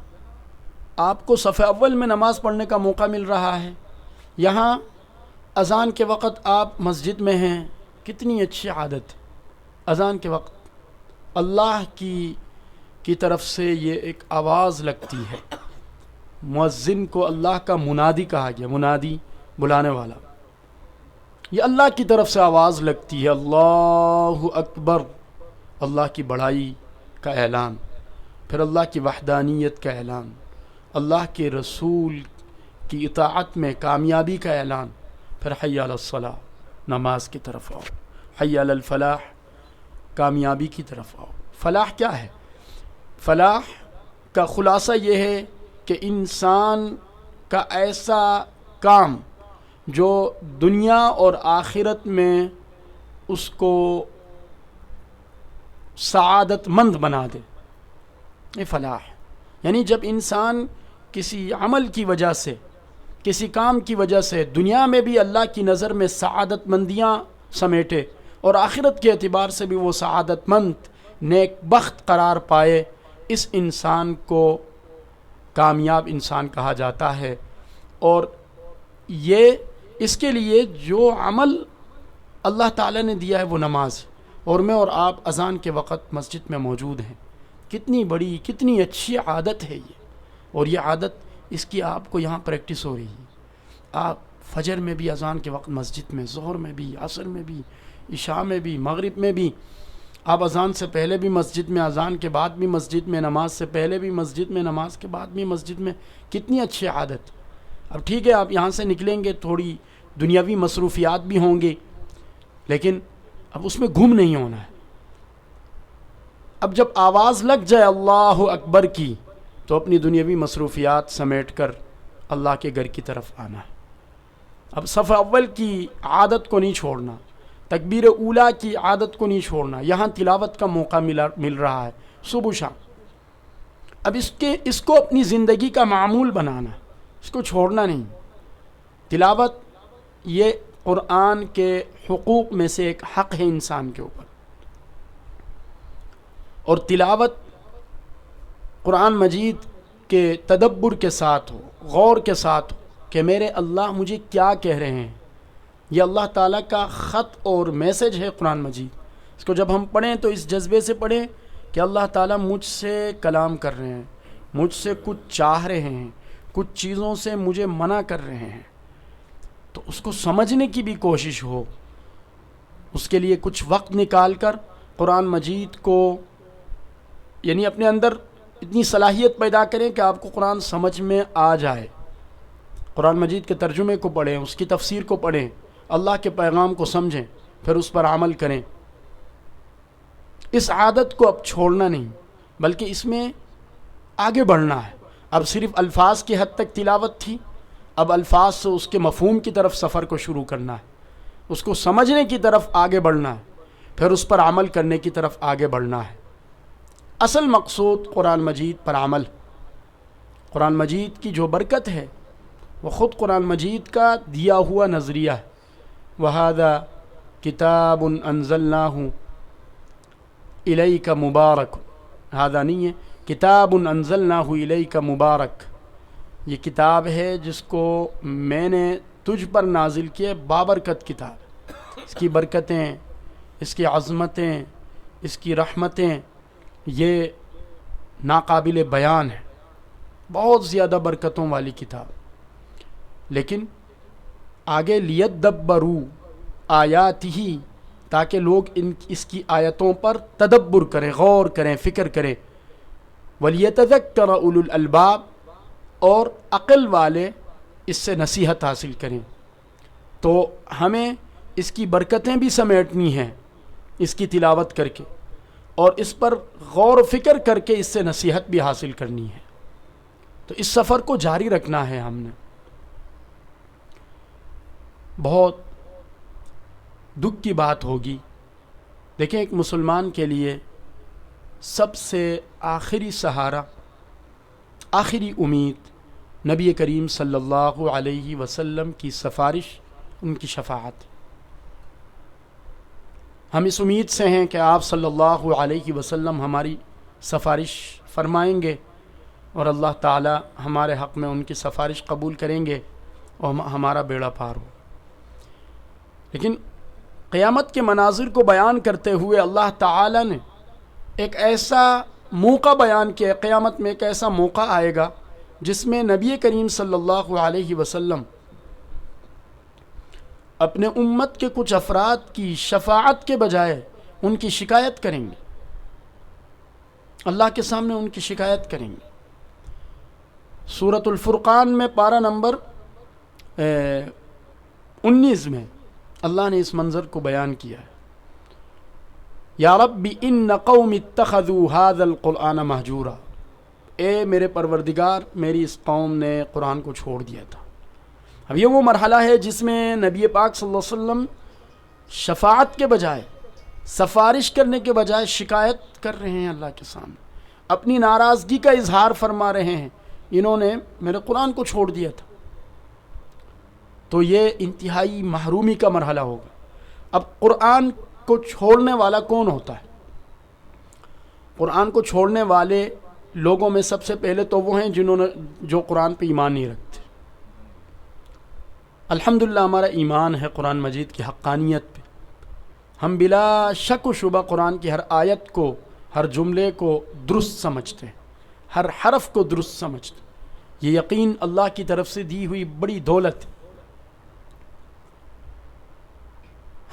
آپ کو صف اول میں نماز پڑھنے کا موقع مل رہا ہے، یہاں اذان کے وقت آپ مسجد میں ہیں، کتنی اچھی عادت ہے. اذان کے وقت اللہ کی طرف سے یہ ایک آواز لگتی ہے. مؤذن کو اللہ کا منادی کہا گیا، منادی بلانے والا. یہ اللہ کی طرف سے آواز لگتی ہے، اللہ اکبر، اللہ کی بڑائی کا اعلان، پھر اللہ کی وحدانیت کا اعلان، اللہ کے رسول کی اطاعت میں کامیابی کا اعلان، پھر حی علی الصلاۃ، نماز کی طرف آؤ، حی علی الفلاح، کامیابی کی طرف آؤ. فلاح کیا ہے؟ فلاح کا خلاصہ یہ ہے کہ انسان کا ایسا کام جو دنیا اور آخرت میں اس کو سعادت مند بنا دے، یہ فلاح ہے. یعنی جب انسان کسی عمل کی وجہ سے، کسی کام کی وجہ سے دنیا میں بھی اللہ کی نظر میں سعادت مندیاں سمیٹے اور آخرت کے اعتبار سے بھی وہ سعادت مند نیک بخت قرار پائے، اس انسان کو کامیاب انسان کہا جاتا ہے۔ اور یہ اس کے لیے جو عمل اللہ تعالیٰ نے دیا ہے وہ نماز، اور میں اور آپ اذان کے وقت مسجد میں موجود ہیں، کتنی بڑی کتنی اچھی عادت ہے یہ، اور یہ عادت اس کی آپ کو یہاں پریکٹس ہو رہی ہے۔ آپ فجر میں بھی اذان کے وقت مسجد میں، ظہر میں بھی، عصر میں بھی، عشاء میں بھی، مغرب میں بھی، آپ اذان سے پہلے بھی مسجد میں، اذان کے بعد بھی مسجد میں، نماز سے پہلے بھی مسجد میں، نماز کے بعد بھی مسجد میں، کتنی اچھی عادت۔ اب ٹھیک ہے آپ یہاں سے نکلیں گے تھوڑی دنیاوی مصروفیات بھی ہوں گی، لیکن اب اس میں گم نہیں ہونا ہے۔ اب جب آواز لگ جائے اللہ اکبر کی تو اپنی دنیاوی مصروفیات سمیٹ کر اللہ کے گھر کی طرف آنا ہے۔ اب صف اول کی عادت کو نہیں چھوڑنا، تکبیر اولیٰ کی عادت کو نہیں چھوڑنا۔ یہاں تلاوت کا موقع مل رہا ہے صبح شام، اب اس کو اپنی زندگی کا معمول بنانا، اس کو چھوڑنا نہیں۔ تلاوت یہ قرآن کے حقوق میں سے ایک حق ہے انسان کے اوپر، اور تلاوت قرآن مجید کے تدبر کے ساتھ ہو، غور کے ساتھ ہو کہ میرے اللہ مجھے کیا کہہ رہے ہیں۔ یہ اللہ تعالیٰ کا خط اور میسج ہے قرآن مجید، اس کو جب ہم پڑھیں تو اس جذبے سے پڑھیں کہ اللہ تعالیٰ مجھ سے کلام کر رہے ہیں، مجھ سے کچھ چاہ رہے ہیں، کچھ چیزوں سے مجھے منع کر رہے ہیں، تو اس کو سمجھنے کی بھی کوشش ہو۔ اس کے لیے کچھ وقت نکال کر قرآن مجید کو، یعنی اپنے اندر اتنی صلاحیت پیدا کریں کہ آپ کو قرآن سمجھ میں آ جائے۔ قرآن مجید کے ترجمے کو پڑھیں، اس کی تفسیر کو پڑھیں، اللہ کے پیغام کو سمجھیں، پھر اس پر عمل کریں۔ اس عادت کو اب چھوڑنا نہیں، بلکہ اس میں آگے بڑھنا ہے۔ اب صرف الفاظ کی حد تک تلاوت تھی، اب الفاظ سے اس کے مفہوم کی طرف سفر کو شروع کرنا ہے، اس کو سمجھنے کی طرف آگے بڑھنا ہے، پھر اس پر عمل کرنے کی طرف آگے بڑھنا ہے۔ اصل مقصود قرآن مجید پر عمل، قرآن مجید کی جو برکت ہے وہ خود قرآن مجید کا دیا ہوا نظریہ ہے۔ وَهَذَا كِتَابٌ أَنزَلْنَاهُ إِلَيْكَ مُبَارَكٌ، ہذا نہیں ہے، کتاب انزلناہ الیک مبارک، یہ کتاب ہے جس کو میں نے تجھ پر نازل کیا، بابرکت کتاب، اس کی برکتیں، اس کی عظمتیں، اس کی رحمتیں یہ ناقابل بیان ہے، بہت زیادہ برکتوں والی کتاب۔ لیکن آگے لیدبروا آیاتہ، تاکہ لوگ اس کی آیتوں پر تدبر کریں، غور کریں، فکر کریں، وَلْيَتَذَكَّرَ أُولُو الْأَلْبَابِ، اور عقل والے اس سے نصیحت حاصل کریں۔ تو ہمیں اس کی برکتیں بھی سمیٹنی ہیں اس کی تلاوت کر کے، اور اس پر غور و فکر کر کے اس سے نصیحت بھی حاصل کرنی ہے۔ تو اس سفر کو جاری رکھنا ہے ہم نے۔ بہت دکھ کی بات ہوگی، دیکھیں ایک مسلمان کے لیے سب سے آخری سہارا، آخری امید نبی کریم صلی اللہ علیہ وسلم کی سفارش، ان کی شفاعت۔ ہم اس امید سے ہیں کہ آپ صلی اللہ علیہ وسلم ہماری سفارش فرمائیں گے، اور اللہ تعالی ہمارے حق میں ان کی سفارش قبول کریں گے اور ہمارا بیڑا پار ہو۔ لیکن قیامت کے مناظر کو بیان کرتے ہوئے اللہ تعالی نے ایک ایسا موقع بیان کیا، قیامت میں ایک ایسا موقع آئے گا جس میں نبی کریم صلی اللہ علیہ وسلم اپنے امت کے کچھ افراد کی شفاعت کے بجائے ان کی شکایت کریں گے، اللہ کے سامنے ان کی شکایت کریں گے۔ سورۃ الفرقان میں پارہ نمبر 19 میں اللہ نے اس منظر کو بیان کیا ہے، یا رب ان قوم اتخذوا هذا القرآن مہجورا، اے میرے پروردگار میری اس قوم نے قرآن کو چھوڑ دیا تھا۔ اب یہ وہ مرحلہ ہے جس میں نبی پاک صلی اللہ علیہ وسلم شفاعت کے بجائے، سفارش کرنے کے بجائے شکایت کر رہے ہیں اللہ کے سامنے، اپنی ناراضگی کا اظہار فرما رہے ہیں، انہوں نے میرے قرآن کو چھوڑ دیا تھا، تو یہ انتہائی محرومی کا مرحلہ ہوگا۔ اب قرآن کو چھوڑنے والا کون ہوتا ہے؟ قرآن کو چھوڑنے والے لوگوں میں سب سے پہلے تو وہ ہیں جو قرآن پہ ایمان نہیں رکھتے۔ الحمدللہ ہمارا ایمان ہے قرآن مجید کی حقانیت پہ، ہم بلا شک و شبہ قرآن کی ہر آیت کو، ہر جملے کو درست سمجھتے ہیں، ہر حرف کو درست سمجھتے ہیں۔ یہ یقین اللہ کی طرف سے دی ہوئی بڑی دولت ہے۔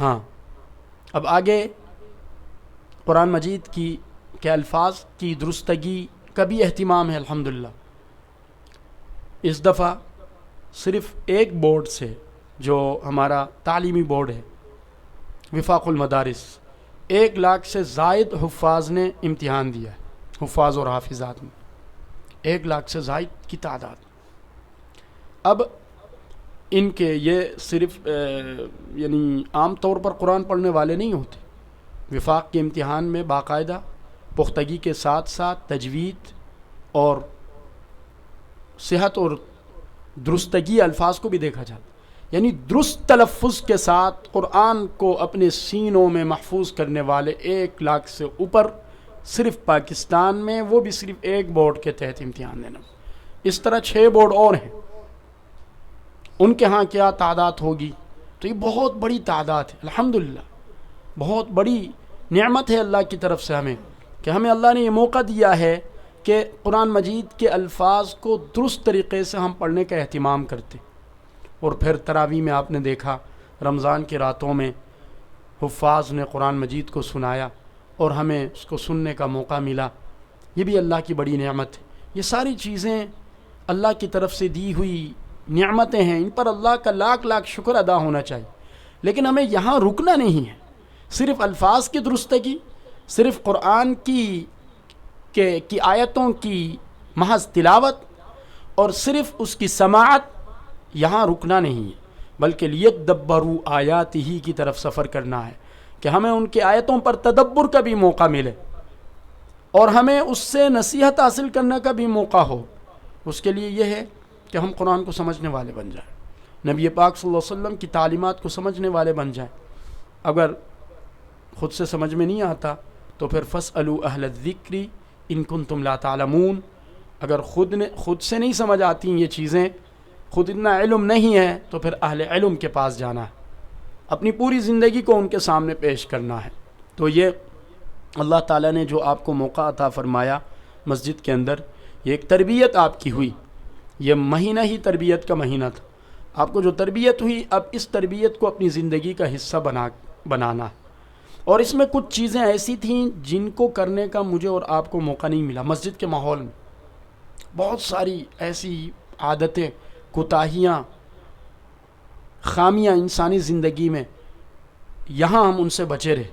ہاں، اب آگے قرآن مجید کی کے الفاظ کی درستگی کا بھی اہتمام ہے الحمدللہ۔ اس دفعہ صرف ایک بورڈ سے، جو ہمارا تعلیمی بورڈ ہے وفاق المدارس، 1 لاکھ سے زائد حفاظ نے امتحان دیا ہے، حفاظ اور حافظات میں 1 لاکھ سے زائد کی تعداد۔ اب ان کے یہ صرف یعنی عام طور پر قرآن پڑھنے والے نہیں ہوتے، وفاق کے امتحان میں باقاعدہ پختگی کے ساتھ ساتھ تجوید اور صحت اور درستگی الفاظ کو بھی دیکھا جاتا، یعنی درست تلفظ کے ساتھ قرآن کو اپنے سینوں میں محفوظ کرنے والے 1 لاکھ سے اوپر صرف پاکستان میں، وہ بھی صرف ایک بورڈ کے تحت امتحان دینا۔ اس طرح 6 بورڈ اور ہیں، ان کے ہاں کیا تعداد ہوگی؟ تو یہ بہت بڑی تعداد ہے الحمدللہ، بہت بڑی نعمت ہے اللہ کی طرف سے ہمیں، کہ ہمیں اللہ نے یہ موقع دیا ہے کہ قرآن مجید کے الفاظ کو درست طریقے سے ہم پڑھنے کا اہتمام کرتے۔ اور پھر تراویح میں آپ نے دیکھا رمضان کی راتوں میں حفاظ نے قرآن مجید کو سنایا اور ہمیں اس کو سننے کا موقع ملا، یہ بھی اللہ کی بڑی نعمت ہے۔ یہ ساری چیزیں اللہ کی طرف سے دی ہوئی نعمتیں ہیں، ان پر اللہ کا لاکھ لاکھ شکر ادا ہونا چاہیے، لیکن ہمیں یہاں رکنا نہیں ہے۔ صرف الفاظ کی درستگی، صرف قرآن کی آیتوں کی محض تلاوت اور صرف اس کی سماعت، یہاں رکنا نہیں ہے، بلکہ لیدبروا آیاتہ کی طرف سفر کرنا ہے، کہ ہمیں ان کی آیتوں پر تدبر کا بھی موقع ملے اور ہمیں اس سے نصیحت حاصل کرنے کا بھی موقع ہو۔ اس کے لیے یہ ہے کہ ہم قرآن کو سمجھنے والے بن جائیں، نبی پاک صلی اللہ علیہ وسلم کی تعلیمات کو سمجھنے والے بن جائیں۔ اگر خود سے سمجھ میں نہیں آتا تو پھر فاسألوا اہل الذکر ان کنتم لا تعلمون، اگر خود سے نہیں سمجھ آتی یہ چیزیں، خود اتنا علم نہیں ہے، تو پھر اہل علم کے پاس جانا ہے، اپنی پوری زندگی کو ان کے سامنے پیش کرنا ہے۔ تو یہ اللہ تعالیٰ نے جو آپ کو موقع عطا فرمایا مسجد کے اندر، یہ ایک تربیت آپ کی ہوئی، یہ مہینہ ہی تربیت کا مہینہ تھا، آپ کو جو تربیت ہوئی، اب اس تربیت کو اپنی زندگی کا حصہ بنانا ہے۔ اور اس میں کچھ چیزیں ایسی تھیں جن کو کرنے کا مجھے اور آپ کو موقع نہیں ملا مسجد کے ماحول میں، بہت ساری ایسی عادتیں، کوتاہیاں، خامیاں انسانی زندگی میں، یہاں ہم ان سے بچے رہے۔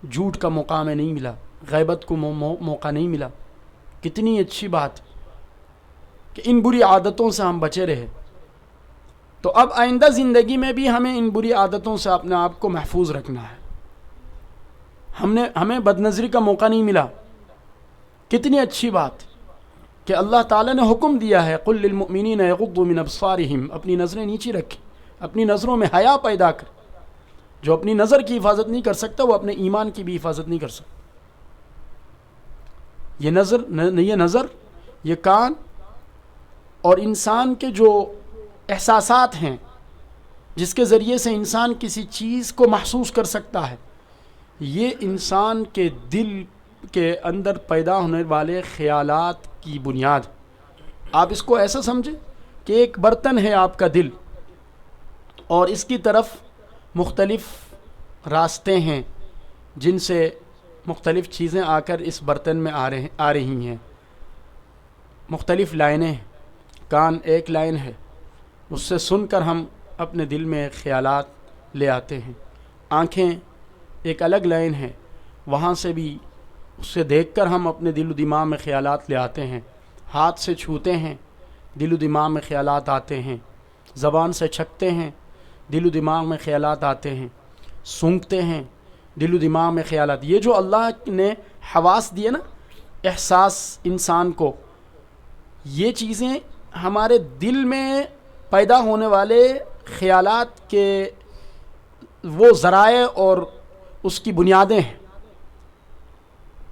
جھوٹ کا موقع ہمیں نہیں ملا، غیبت کو موقع نہیں ملا، کتنی اچھی بات کہ ان بری عادتوں سے ہم بچے رہے۔ تو اب آئندہ زندگی میں بھی ہمیں ان بری عادتوں سے اپنے آپ کو محفوظ رکھنا ہے۔ ہمیں بد نظری کا موقع نہیں ملا، کتنی اچھی بات کہ اللہ تعالیٰ نے حکم دیا ہے قل للمؤمنین یغضوا من ابصارہم، اپنی نظریں نیچی رکھیں، اپنی نظروں میں حیا پیدا کر۔ جو اپنی نظر کی حفاظت نہیں کر سکتا وہ اپنے ایمان کی بھی حفاظت نہیں کر سکتا۔ یہ نظر، یہ کان اور انسان کے جو احساسات ہیں جس کے ذریعے سے انسان کسی چیز کو محسوس کر سکتا ہے، یہ انسان کے دل کے اندر پیدا ہونے والے خیالات کی بنیاد۔ آپ اس کو ایسا سمجھیں کہ ایک برتن ہے آپ کا دل، اور اس کی طرف مختلف راستے ہیں جن سے مختلف چیزیں آ کر اس برتن میں آ رہی ہیں، مختلف لائنیں ہیں۔ کان ایک لائن ہے، اس سے سن کر ہم اپنے دل میں خیالات لے آتے ہیں۔ آنکھیں ایک الگ لائن ہے، وہاں سے بھی اس سے دیکھ کر ہم اپنے دل و دماغ میں خیالات لے آتے ہیں۔ ہاتھ سے چھوتے ہیں، دل و دماغ میں خیالات آتے ہیں۔ زبان سے چھکتے ہیں، دل و دماغ میں خیالات آتے ہیں۔ سونگھتے ہیں، دل و دماغ میں خیالات۔ یہ جو اللہ نے حواس دیے نا، احساس انسان کو، یہ چیزیں ہمارے دل میں پیدا ہونے والے خیالات کے وہ ذرائع اور اس کی بنیادیں ہیں۔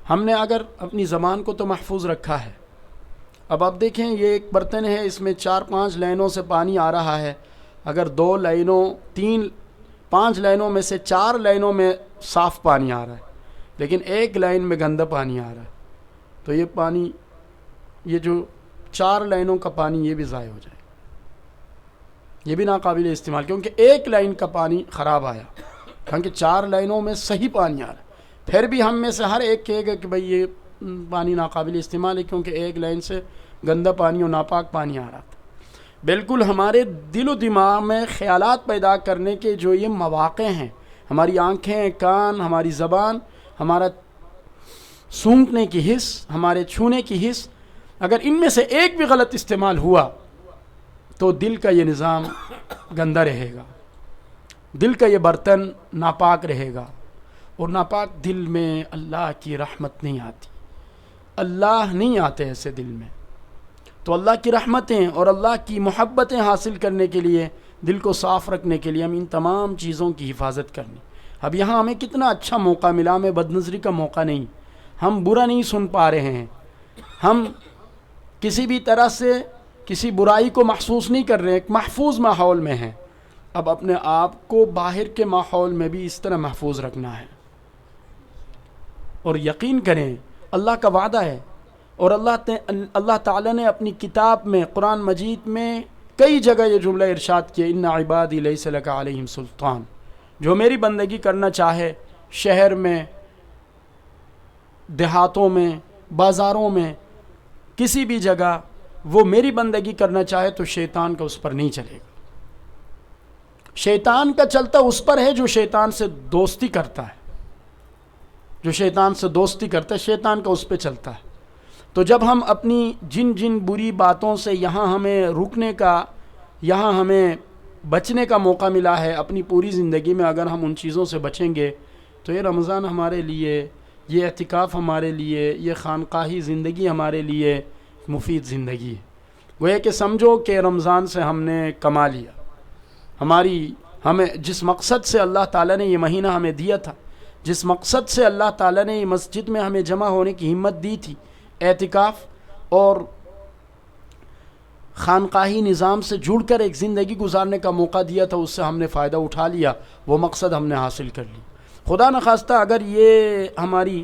ہم نے اگر اپنی زبان کو تو محفوظ رکھا ہے، اب آپ دیکھیں یہ ایک برتن ہے، اس میں 4-5 لائنوں سے پانی آ رہا ہے، اگر 2 لائنوں 5 لائنوں میں سے 4 لائنوں میں صاف پانی آ رہا ہے، لیکن ایک لائن میں گندا پانی آ رہا ہے، تو یہ پانی، یہ جو 4 لائنوں کا پانی یہ بھی ضائع ہو جائے، یہ بھی ناقابل استعمال، کیونکہ ایک لائن کا پانی خراب آیا، کیونکہ 4 لائنوں میں صحیح پانی آ رہا ہے۔ پھر بھی ہم میں سے ہر ایک کہے گا کہ بھئی یہ پانی ناقابل استعمال ہے، کیونکہ ایک لائن سے گندا پانی اور ناپاک پانی آ رہا تھا۔ بالکل ہمارے دل و دماغ میں خیالات پیدا کرنے کے جو یہ مواقع ہیں، ہماری آنکھیں، کان، ہماری زبان، ہمارا سونگھنے کی حس، ہمارے چھونے کی حس، اگر ان میں سے ایک بھی غلط استعمال ہوا تو دل کا یہ نظام گندا رہے گا، دل کا یہ برتن ناپاک رہے گا، اور ناپاک دل میں اللہ کی رحمت نہیں آتی، اللہ نہیں آتے ایسے دل میں۔ تو اللہ کی رحمتیں اور اللہ کی محبتیں حاصل کرنے کے لیے، دل کو صاف رکھنے کے لیے، ہم ان تمام چیزوں کی حفاظت کرنی۔ اب یہاں ہمیں کتنا اچھا موقع ملا، ہمیں بدنظری کا موقع نہیں، ہم برا نہیں سن پا رہے ہیں، ہم کسی بھی طرح سے کسی برائی کو محسوس نہیں کر رہے ہیں، ایک محفوظ ماحول میں ہیں۔ اب اپنے آپ کو باہر کے ماحول میں بھی اس طرح محفوظ رکھنا ہے، اور یقین کریں اللہ کا وعدہ ہے، اور اللہ تعالیٰ نے اپنی کتاب میں، قرآن مجید میں کئی جگہ یہ جملہ ارشاد کیا، ان عبادی لیس لک علیہم سلطان، جو میری بندگی کرنا چاہے شہر میں، دیہاتوں میں، بازاروں میں، کسی بھی جگہ وہ میری بندگی کرنا چاہے تو شیطان کا اس پر نہیں چلے گا۔ شیطان کا چلتا اس پر ہے جو شیطان سے دوستی کرتا ہے، جو شیطان سے دوستی کرتا ہے، شیطان کا اس پہ چلتا ہے۔ تو جب ہم اپنی جن بری باتوں سے یہاں ہمیں رکنے کا، یہاں ہمیں بچنے کا موقع ملا ہے اپنی پوری زندگی میں، اگر ہم ان چیزوں سے بچیں گے تو یہ رمضان ہمارے لیے، یہ اعتکاف ہمارے لیے، یہ خانقاہی زندگی ہمارے لیے مفید زندگی ہے۔ گویا کہ سمجھو کہ رمضان سے ہم نے کما لیا، ہمیں جس مقصد سے اللہ تعالیٰ نے یہ مہینہ ہمیں دیا تھا، جس مقصد سے اللہ تعالیٰ نے یہ مسجد میں ہمیں جمع ہونے کی ہمت دی تھی، اعتکاف اور خانقاہی نظام سے جڑ کر ایک زندگی گزارنے کا موقع دیا تھا، اس سے ہم نے فائدہ اٹھا لیا، وہ مقصد ہم نے حاصل کر لی۔ خدا نخواستہ اگر ہماری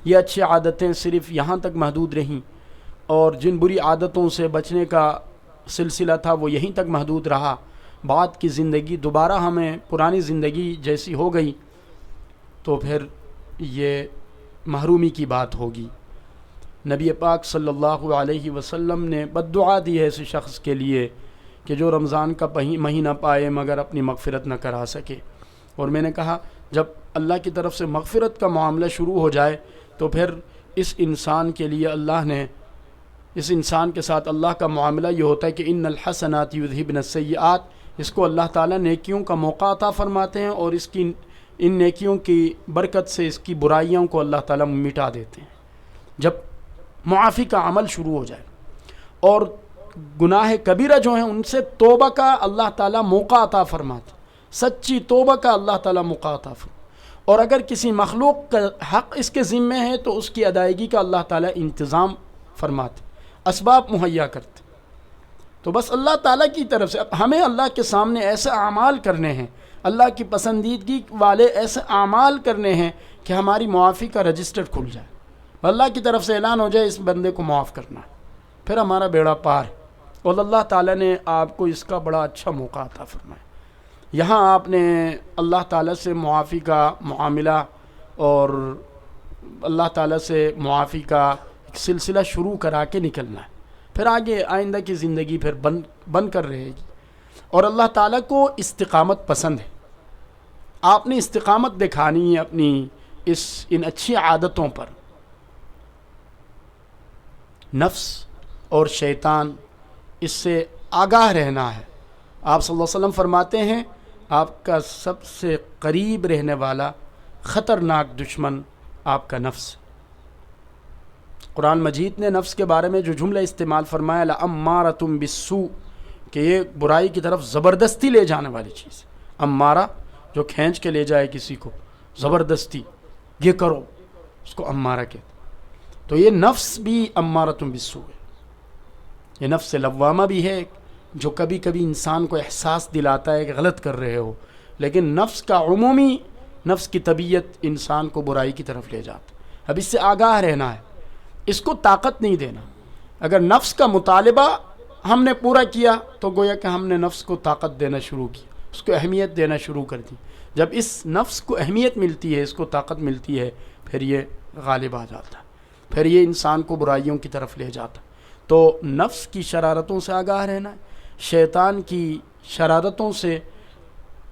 یہ اچھی عادتیں صرف یہاں تک محدود رہیں، اور جن بری عادتوں سے بچنے کا سلسلہ تھا وہ یہیں تک محدود رہا، بعد کی زندگی دوبارہ ہمیں پرانی زندگی جیسی ہو گئی، تو پھر یہ محرومی کی بات ہوگی۔ نبی پاک صلی اللہ علیہ وسلم نے بددعا دی ہے ایسے شخص کے لیے کہ جو رمضان کا مہینہ پائے مگر اپنی مغفرت نہ کرا سکے۔ اور میں نے کہا جب اللہ کی طرف سے مغفرت کا معاملہ شروع ہو جائے تو پھر اس انسان کے لیے اللہ نے، اس انسان کے ساتھ اللہ کا معاملہ یہ ہوتا ہے کہ ان الحسنات یذہبن السیئات، اس کو اللہ تعالیٰ نیکیوں کا موقع عطا فرماتے ہیں، اور ان نیکیوں کی برکت سے اس کی برائیوں کو اللہ تعالیٰ مٹا دیتے ہیں۔ جب معافی کا عمل شروع ہو جائے اور گناہ کبیرہ جو ہیں ان سے توبہ کا اللہ تعالیٰ موقع عطا فرماتے، سچی توبہ کا اللہ تعالیٰ موقع عطا فرماتے، اور اگر کسی مخلوق کا حق اس کے ذمے ہے تو اس کی ادائیگی کا اللہ تعالیٰ انتظام فرماتے، اسباب مہیا کرتے۔ تو بس اللہ تعالیٰ کی طرف سے ہمیں اللہ کے سامنے ایسے اعمال کرنے ہیں، اللہ کی پسندیدگی والے ایسے اعمال کرنے ہیں کہ ہماری معافی کا رجسٹر کھل جائے، اللہ کی طرف سے اعلان ہو جائے اس بندے کو معاف کرنا، پھر ہمارا بیڑا پار ہے۔ اور اللہ تعالیٰ نے آپ کو اس کا بڑا اچھا موقع عطا فرمایا۔ یہاں آپ نے اللہ تعالیٰ سے معافی کا معاملہ اور اللہ تعالیٰ سے معافی کا ایک سلسلہ شروع کرا کے نکلنا ہے، پھر آگے آئندہ کی زندگی پھر بن کر رہے گی۔ اور اللہ تعالیٰ کو استقامت پسند ہے، آپ نے استقامت دکھانی ہے اپنی ان اچھی عادتوں پر۔ نفس اور شیطان اس سے آگاہ رہنا ہے۔ آپ صلی اللہ علیہ وسلم فرماتے ہیں آپ کا سب سے قریب رہنے والا خطرناک دشمن آپ کا نفس ہے۔ قرآن مجید نے نفس کے بارے میں جو جملہ استعمال فرمایا لَأَمَّارَةٌ بِالسُّوءِ کہ یہ برائی کی طرف زبردستی لے جانے والی چیز. امارہ جو کھینچ کے لے جائے کسی کو زبردستی یہ کرو اس کو امارہ کہتے. تو یہ نفس بھی امارۃ بالسوء ہے. یہ نفس لوامہ بھی ہے جو کبھی کبھی انسان کو احساس دلاتا ہے کہ غلط کر رہے ہو، لیکن نفس کا عمومی نفس کی طبیعت انسان کو برائی کی طرف لے جاتا. اب اس سے آگاہ رہنا ہے، اس کو طاقت نہیں دینا. اگر نفس کا مطالبہ ہم نے پورا کیا تو گویا کہ ہم نے نفس کو طاقت دینا شروع کی، اس کو اہمیت دینا شروع کر دی. جب اس نفس کو اہمیت ملتی ہے، اس کو طاقت ملتی ہے، پھر یہ غالب آ جاتا ہے، پھر یہ انسان کو برائیوں کی طرف لے جاتا. تو نفس کی شرارتوں سے آگاہ رہنا ہے، شیطان کی شرارتوں سے،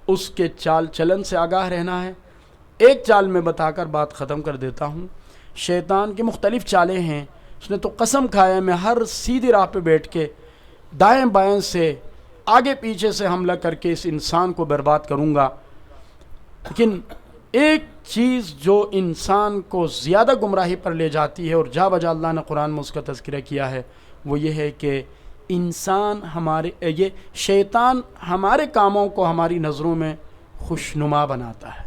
اس کے چال چلن سے آگاہ رہنا ہے. ایک چال میں بتا کر بات ختم کر دیتا ہوں. شیطان کی مختلف چالیں ہیں. اس نے تو قسم کھایا میں ہر سیدھی راہ پہ بیٹھ کے دائیں بائیں سے آگے پیچھے سے حملہ کر کے اس انسان کو برباد کروں گا. لیکن ایک چیز جو انسان کو زیادہ گمراہی پر لے جاتی ہے اور جا بجا اللہ نے قرآن میں اس کا تذکرہ کیا ہے، وہ یہ ہے کہ انسان یہ شیطان ہمارے کاموں کو ہماری نظروں میں خوشنما بناتا ہے،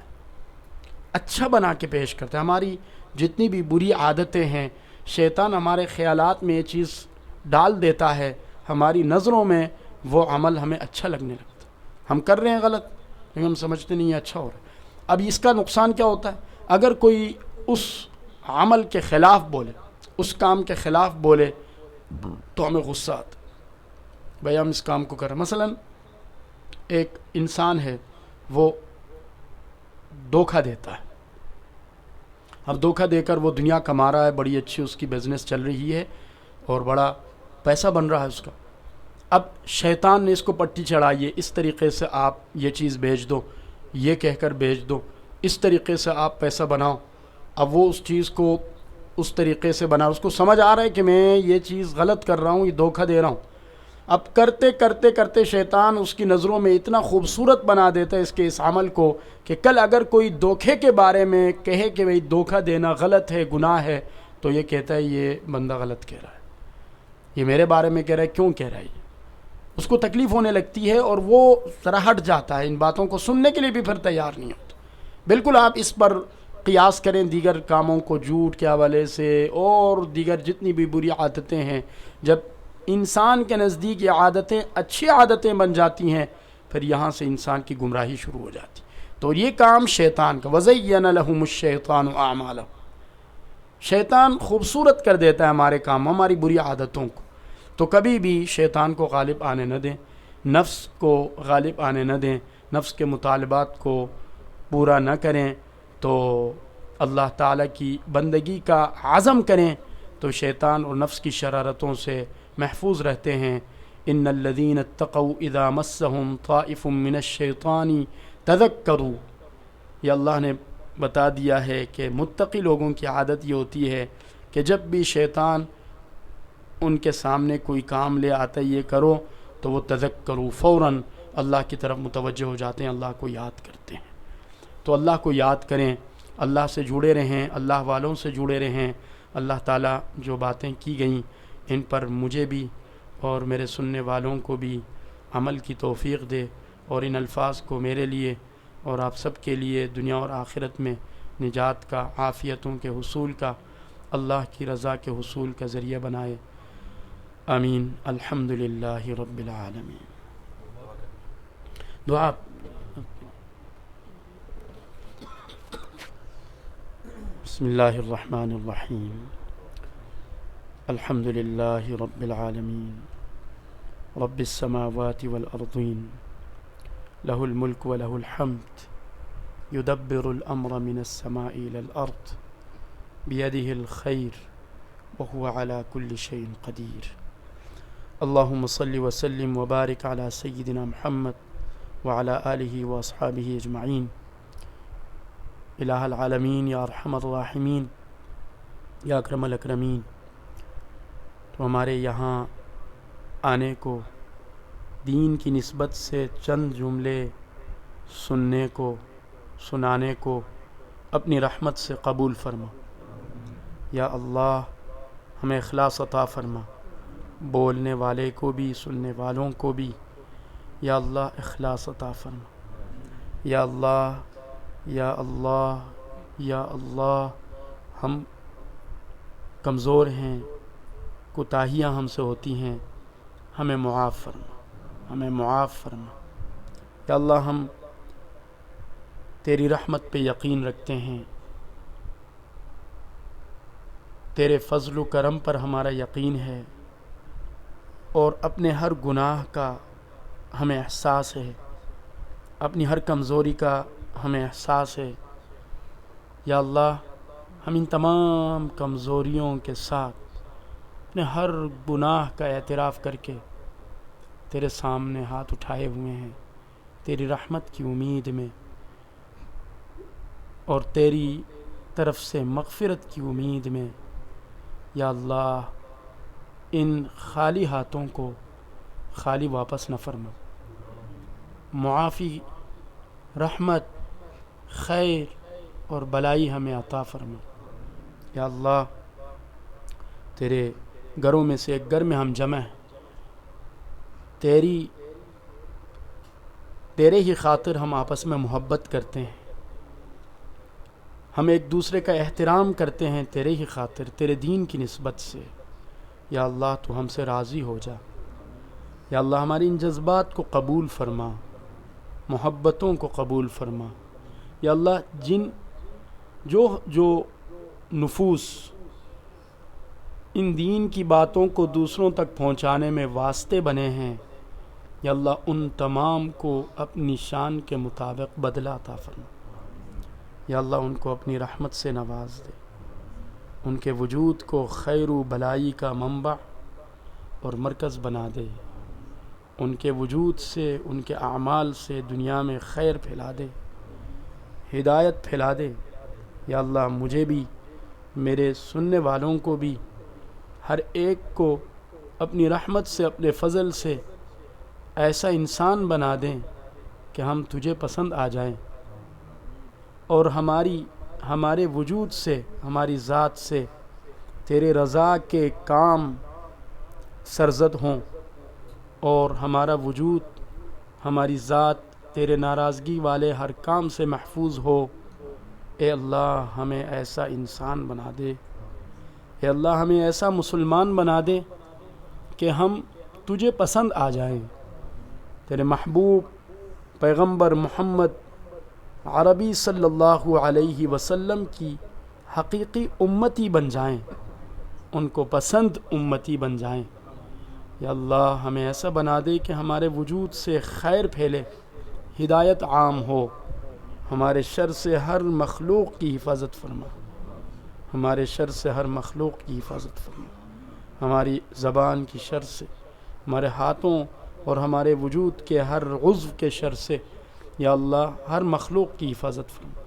اچھا بنا کے پیش کرتا ہے. ہماری جتنی بھی بری عادتیں ہیں شیطان ہمارے خیالات میں یہ چیز ڈال دیتا ہے، ہماری نظروں میں وہ عمل ہمیں اچھا لگنے لگتا. ہم کر رہے ہیں غلط لیکن ہم سمجھتے نہیں اچھا ہو رہا ہے. اب اس کا نقصان کیا ہوتا ہے؟ اگر کوئی اس عمل کے خلاف بولے، اس کام کے خلاف بولے تو ہمیں غصہ آتا ہے، بھئی ہم اس کام کو کر رہے ہیں. مثلا ایک انسان ہے وہ دھوکہ دیتا ہے. اب دھوکہ دے کر وہ دنیا کما رہا ہے، بڑی اچھی اس کی بزنس چل رہی ہے اور بڑا پیسہ بن رہا ہے اس کا. اب شیطان نے اس کو پٹی چڑھائی ہے، اس طریقے سے آپ یہ چیز بیچ دو، یہ کہہ کر بیچ دو، اس طریقے سے آپ پیسہ بناؤ. اب وہ اس چیز کو اس طریقے سے بنا، اس کو سمجھ آ رہا ہے کہ میں یہ چیز غلط کر رہا ہوں، یہ دھوکہ دے رہا ہوں. اب کرتے کرتے کرتے شیطان اس کی نظروں میں اتنا خوبصورت بنا دیتا ہے اس کے اس عمل کو کہ کل اگر کوئی دھوکے کے بارے میں کہے کہ بھئی دھوکہ دینا غلط ہے، گناہ ہے، تو یہ کہتا ہے یہ بندہ غلط کہہ رہا ہے، یہ میرے بارے میں کہہ رہا ہے، کیوں کہہ رہا ہے. اس کو تکلیف ہونے لگتی ہے اور وہ ذرا ہٹ جاتا ہے، ان باتوں کو سننے کے لیے بھی پھر تیار نہیں ہوتا. بالکل آپ اس پر قیاس کریں دیگر کاموں کو، جھوٹ کے حوالے سے اور دیگر جتنی بھی بری عادتیں ہیں. جب انسان کے نزدیک یہ عادتیں اچھی عادتیں بن جاتی ہیں پھر یہاں سے انسان کی گمراہی شروع ہو جاتی. تو یہ کام شیطان کا. وَزَيَّنَ لَهُمُ الشَّيْطَانُ أَعْمَالَهُمْ، شیطان خوبصورت کر دیتا ہے ہمارے کام، ہماری بری عادتوں کو. تو کبھی بھی شیطان کو غالب آنے نہ دیں، نفس کو غالب آنے نہ دیں، نفس کے مطالبات کو پورا نہ کریں. تو اللہ تعالیٰ کی بندگی کا عزم کریں تو شیطان اور نفس کی شرارتوں سے محفوظ رہتے ہیں. ان الذین اتقوا اذا مسهم طائف من الشیطان تذکروا، یہ اللہ نے بتا دیا ہے کہ متقی لوگوں کی عادت یہ ہوتی ہے کہ جب بھی شیطان ان کے سامنے کوئی کام لے آتا ہے یہ کرو تو وہ تذکروا، فوراً اللہ کی طرف متوجہ ہو جاتے ہیں، اللہ کو یاد کرتے ہیں. تو اللہ کو یاد کریں، اللہ سے جڑے رہیں، اللہ والوں سے جڑے رہیں. اللہ تعالیٰ جو باتیں کی گئیں ان پر مجھے بھی اور میرے سننے والوں کو بھی عمل کی توفیق دے، اور ان الفاظ کو میرے لیے اور آپ سب کے لیے دنیا اور آخرت میں نجات کا، عافیتوں کے حصول کا، اللہ کی رضا کے حصول کا ذریعہ بنائے. آمین. الحمدللہ رب العالمین. دعا. بسم اللہ الرحمن الرحیم. الحمدللہ رب العالمین، رب السماوات والأرضین، له الملك وله الحمد، يدبر الأمر من السماء إلى الأرض، بيده الخير وهو على كل شيء قدير. اللهم صل وسلم وبارك على سيدنا محمد وعلى آله وأصحابه أجمعين. الہ العالمین، یا ارحم الراحمین، یا اکرم الاکرمین، تو ہمارے یہاں آنے کو، دین کی نسبت سے چند جملے سننے کو، سنانے کو اپنی رحمت سے قبول فرما. یا اللہ، ہمیں اخلاص عطا فرما، بولنے والے کو بھی سننے والوں کو بھی یا اللہ اخلاص عطا فرما۔ یا اللہ یا اللہ یا اللہ، ہم کمزور ہیں، کوتاہیاں ہم سے ہوتی ہیں، ہمیں معاف فرما، ہمیں معاف فرما۔ یا اللہ ہم تیری رحمت پہ یقین رکھتے ہیں، تیرے فضل و کرم پر ہمارا یقین ہے، اور اپنے ہر گناہ کا ہمیں احساس ہے، اپنی ہر کمزوری کا ہمیں احساس ہے۔ یا اللہ ہم ان تمام کمزوریوں کے ساتھ اپنے ہر گناہ کا اعتراف کر کے تیرے سامنے ہاتھ اٹھائے ہوئے ہیں، تیری رحمت کی امید میں اور تیری طرف سے مغفرت کی امید میں۔ یا اللہ ان خالی ہاتھوں کو خالی واپس نہ فرما، معافی، رحمت، خیر اور بلائی ہمیں عطا فرما۔ یا اللہ تیرے گھروں میں سے ایک گھر میں ہم جمع ہیں، تیرے ہی خاطر ہم آپس میں محبت کرتے ہیں، ہم ایک دوسرے کا احترام کرتے ہیں تیرے ہی خاطر، تیرے دین کی نسبت سے۔ یا اللہ تو ہم سے راضی ہو جا۔ یا اللہ ہماری ان جذبات کو قبول فرما، محبتوں کو قبول فرما۔ یا اللہ جو نفوس ان دین کی باتوں کو دوسروں تک پہنچانے میں واسطے بنے ہیں، یا اللہ ان تمام کو اپنی شان کے مطابق بدلہ عطا فرما۔ یا اللہ ان کو اپنی رحمت سے نواز دے، ان کے وجود کو خیر و بلائی کا منبع اور مرکز بنا دے، ان کے وجود سے، ان کے اعمال سے دنیا میں خیر پھیلا دے، ہدایت پھیلا دے۔ یا اللہ مجھے بھی، میرے سننے والوں کو بھی، ہر ایک کو اپنی رحمت سے، اپنے فضل سے ایسا انسان بنا دیں کہ ہم تجھے پسند آ جائیں، اور ہمارے وجود سے، ہماری ذات سے تیرے رضا کے کام سرزد ہوں، اور ہمارا وجود، ہماری ذات تیرے ناراضگی والے ہر کام سے محفوظ ہو۔ اے اللہ ہمیں ایسا انسان بنا دے، اے اللہ ہمیں ایسا مسلمان بنا دے کہ ہم تجھے پسند آ جائیں، تیرے محبوب پیغمبر محمد عربی صلی اللہ علیہ وسلم کی حقیقی امتی بن جائیں، ان کو پسند امتی بن جائیں۔ یا اللہ ہمیں ایسا بنا دے کہ ہمارے وجود سے خیر پھیلے، ہدایت عام ہو، ہمارے شر سے ہر مخلوق کی حفاظت فرما، ہمارے شر سے ہر مخلوق کی حفاظت فرما، ہماری زبان کی شر سے، ہمارے ہاتھوں اور ہمارے وجود کے ہر عضو کے شر سے۔ یا اللہ ہر مخلوق کی حفاظت فرما،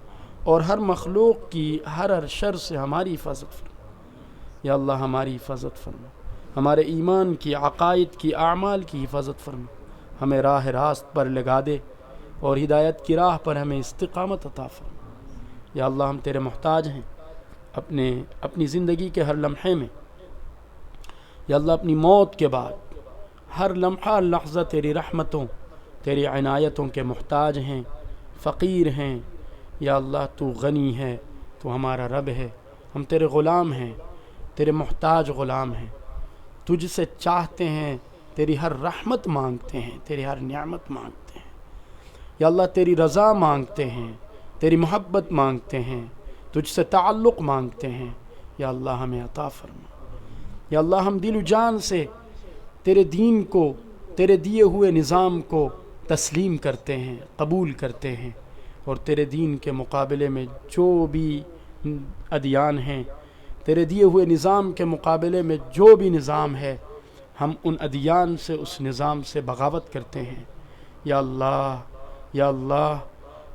اور ہر مخلوق کی ہر شر سے ہماری حفاظت فرما۔ یا اللہ ہماری حفاظت فرما، ہمارے ایمان کی، عقائد کی، اعمال کی حفاظت فرما، ہمیں راہ راست پر لگا دے، اور ہدایت کی راہ پر ہمیں استقامت عطا فرما۔ یا اللہ ہم تیرے محتاج ہیں اپنی زندگی کے ہر لمحے میں۔ یا اللہ اپنی موت کے بعد ہر لمحہ لحظہ تیری رحمتوں، تیری عنایتوں کے محتاج ہیں، فقیر ہیں۔ یا اللہ تو غنی ہے، تو ہمارا رب ہے، ہم تیرے غلام ہیں، تیرے محتاج غلام ہیں، تجھ سے چاہتے ہیں، تیری ہر رحمت مانگتے ہیں، تیری ہر نعمت مانگتے ہیں۔ یا اللہ تیری رضا مانگتے ہیں، تیری محبت مانگتے ہیں، تجھ سے تعلق مانگتے ہیں۔ یا اللہ ہمیں عطا فرما۔ یا اللہ ہم دل و جان سے تیرے دین کو، تیرے دیے ہوئے نظام کو تسلیم کرتے ہیں، قبول کرتے ہیں، اور تیرے دین کے مقابلے میں جو بھی ادیان ہیں، تیرے دیے ہوئے نظام کے مقابلے میں جو بھی نظام ہے، ہم ان ادیان سے، اس نظام سے بغاوت کرتے ہیں۔ یا اللہ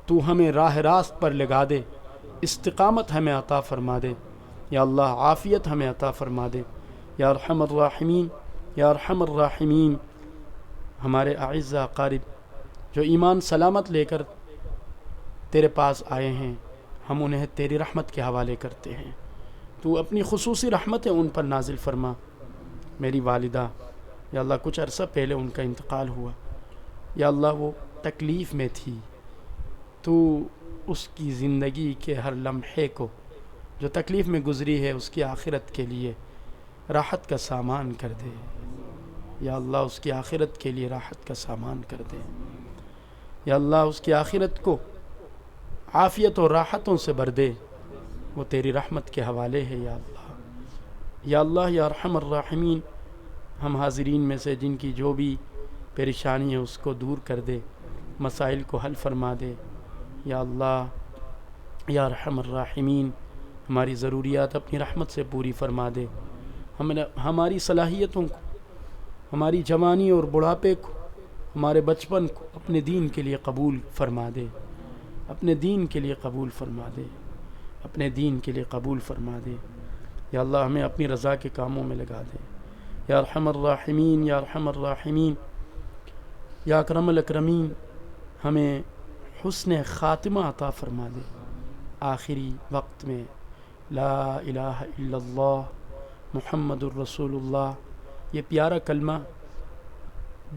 تو ہمیں راہ راست پر لگا دے، استقامت ہمیں عطا فرما دے۔ یا اللہ عافیت ہمیں عطا فرما دے۔ یا ارحم الراحمین، یا ارحم الراحمین، ہمارے اعزاء اقارب جو ایمان سلامت لے کر تیرے پاس آئے ہیں، ہم انہیں تیری رحمت کے حوالے کرتے ہیں۔ تو اپنی خصوصی رحمتیں ان پر نازل فرما۔ میری والدہ یا اللہ کچھ عرصہ پہلے ان کا انتقال ہوا، یا اللہ وہ تکلیف میں تھی، تو اس کی زندگی کے ہر لمحے کو جو تکلیف میں گزری ہے اس کی آخرت کے لیے راحت کا سامان کر دے۔ یا اللہ اس کی آخرت کے لیے راحت کا سامان کر دے۔ یا اللہ اس کی آخرت کو عافیت اور راحتوں سے بھر دے، وہ تیری رحمت کے حوالے ہے یا اللہ۔ یا اللہ یا ارحم الراحمین، ہم حاضرین میں سے جن کی جو بھی پریشانی ہے اس کو دور کر دے، مسائل کو حل فرما دے۔ یا اللہ یا ارحم الراحمین، ہماری ضروریات اپنی رحمت سے پوری فرما دے، ہماری صلاحیتوں کو، ہماری جوانی اور بڑھاپے کو، ہمارے بچپن کو اپنے دین کے لیے قبول فرما دے، اپنے دین کے لیے قبول فرما دے، اپنے دین کے لیے قبول فرما دے۔ یا اللہ ہمیں اپنی رضا کے کاموں میں لگا دے۔ یا ارحم الراحمین یا ارحم الراحمین، یا اکرم الاکرمین، ہمیں حسن خاتمہ عطا فرما دے۔ آخری وقت میں لا الہ الا اللہ محمد الرسول اللہ، یہ پیارا کلمہ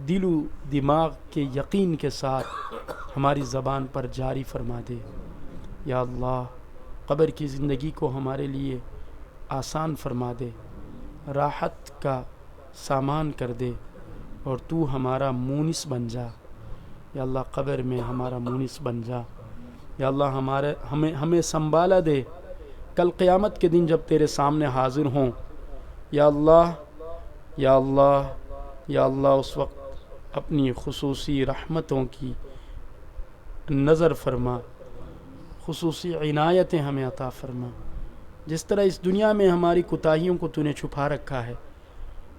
دل و دماغ کے یقین کے ساتھ ہماری زبان پر جاری فرما دے۔ یا اللہ قبر کی زندگی کو ہمارے لیے آسان فرما دے، راحت کا سامان کر دے، اور تو ہمارا مونس بن جا۔ یا اللہ قبر میں ہمارا مونس بن جا۔ یا اللہ ہمیں سنبھالا دے، کل قیامت کے دن جب تیرے سامنے حاضر ہوں۔ یا اللہ یا اللہ یا اللہ اس وقت اپنی خصوصی رحمتوں کی نظر فرما، خصوصی عنایتیں ہمیں عطا فرما۔ جس طرح اس دنیا میں ہماری کوتاہیوں کو تو نے چھپا رکھا ہے،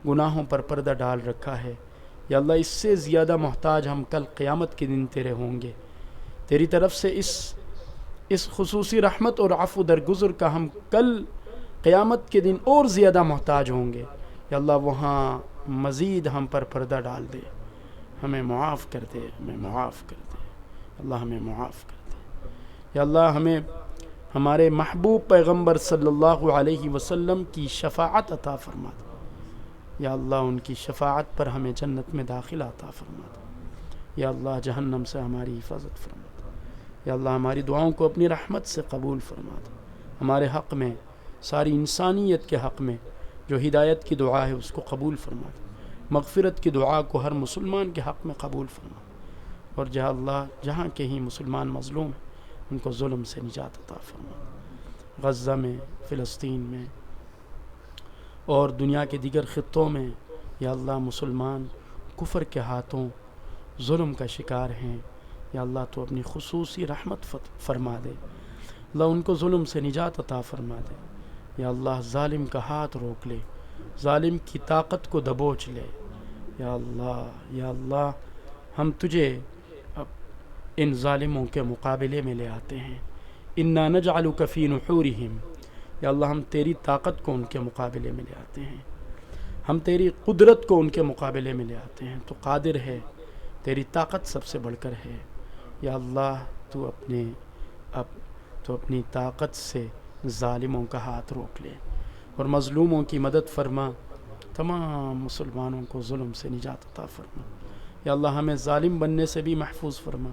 گناہوں پر پردہ ڈال رکھا ہے، یا اللہ اس سے زیادہ محتاج ہم کل قیامت کے دن تیرے ہوں گے۔ تیری طرف سے اس خصوصی رحمت اور عفو درگزر کا ہم کل قیامت کے دن اور زیادہ محتاج ہوں گے۔ یا اللہ وہاں مزید ہم پر پردہ ڈال دے، ہمیں معاف کر دے، ہمیں معاف کر دے، اللہ ہمیں معاف کر دے۔ یا اللہ ہمیں ہمارے محبوب پیغمبر صلی اللہ علیہ وسلم کی شفاعت عطا فرما دے۔ یا اللہ ان کی شفاعت پر ہمیں جنت میں داخلہ عطا فرما دے۔ یا اللہ جہنم سے ہماری حفاظت فرما دے۔ یا اللہ ہماری دعاؤں کو اپنی رحمت سے قبول فرما دے۔ ہمارے حق میں، ساری انسانیت کے حق میں جو ہدایت کی دعا ہے اس کو قبول فرما دے۔ مغفرت کی دعا کو ہر مسلمان کے حق میں قبول فرما دے۔ اور جہاں کہیں مسلمان مظلوم ہیں ان کو ظلم سے نجات عطا فرما دے۔ غزہ میں، فلسطین میں اور دنیا کے دیگر خطوں میں یا اللہ مسلمان کفر کے ہاتھوں ظلم کا شکار ہیں۔ یا اللہ تو اپنی خصوصی رحمت فرما دے، اللہ ان کو ظلم سے نجات عطا فرما دے۔ یا اللہ ظالم کا ہاتھ روک لے، ظالم کی طاقت کو دبوچ لے۔ یا اللہ ہم تجھے ان ظالموں کے مقابلے میں لے آتے ہیں۔ انا نجعلک فی نحورہم، یا اللہ ہم تیری طاقت کو ان کے مقابلے میں لے آتے ہیں، ہم تیری قدرت کو ان کے مقابلے میں لے آتے ہیں۔ تو قادر ہے، تیری طاقت سب سے بڑھ کر ہے۔ یا اللہ تو اپنی طاقت سے ظالموں کا ہاتھ روک لے اور مظلوموں کی مدد فرما، تمام مسلمانوں کو ظلم سے نجات عطا فرما۔ یا اللہ ہمیں ظالم بننے سے بھی محفوظ فرما،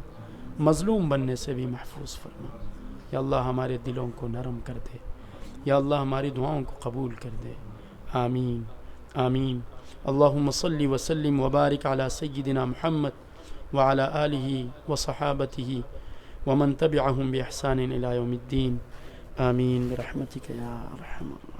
مظلوم بننے سے بھی محفوظ فرما۔ یا اللہ ہمارے دلوں کو نرم کر دے، یا اللہ ہماری دعاؤں کو قبول کر دے۔ آمین آمین۔ اللہم صلی وسلم وبارک علی سیدنا محمد وعلی آلہ وصحابتہ ومن تبعہم بإحسان الی یوم الدین۔ آمین برحمتک یا ارحم الراحمین۔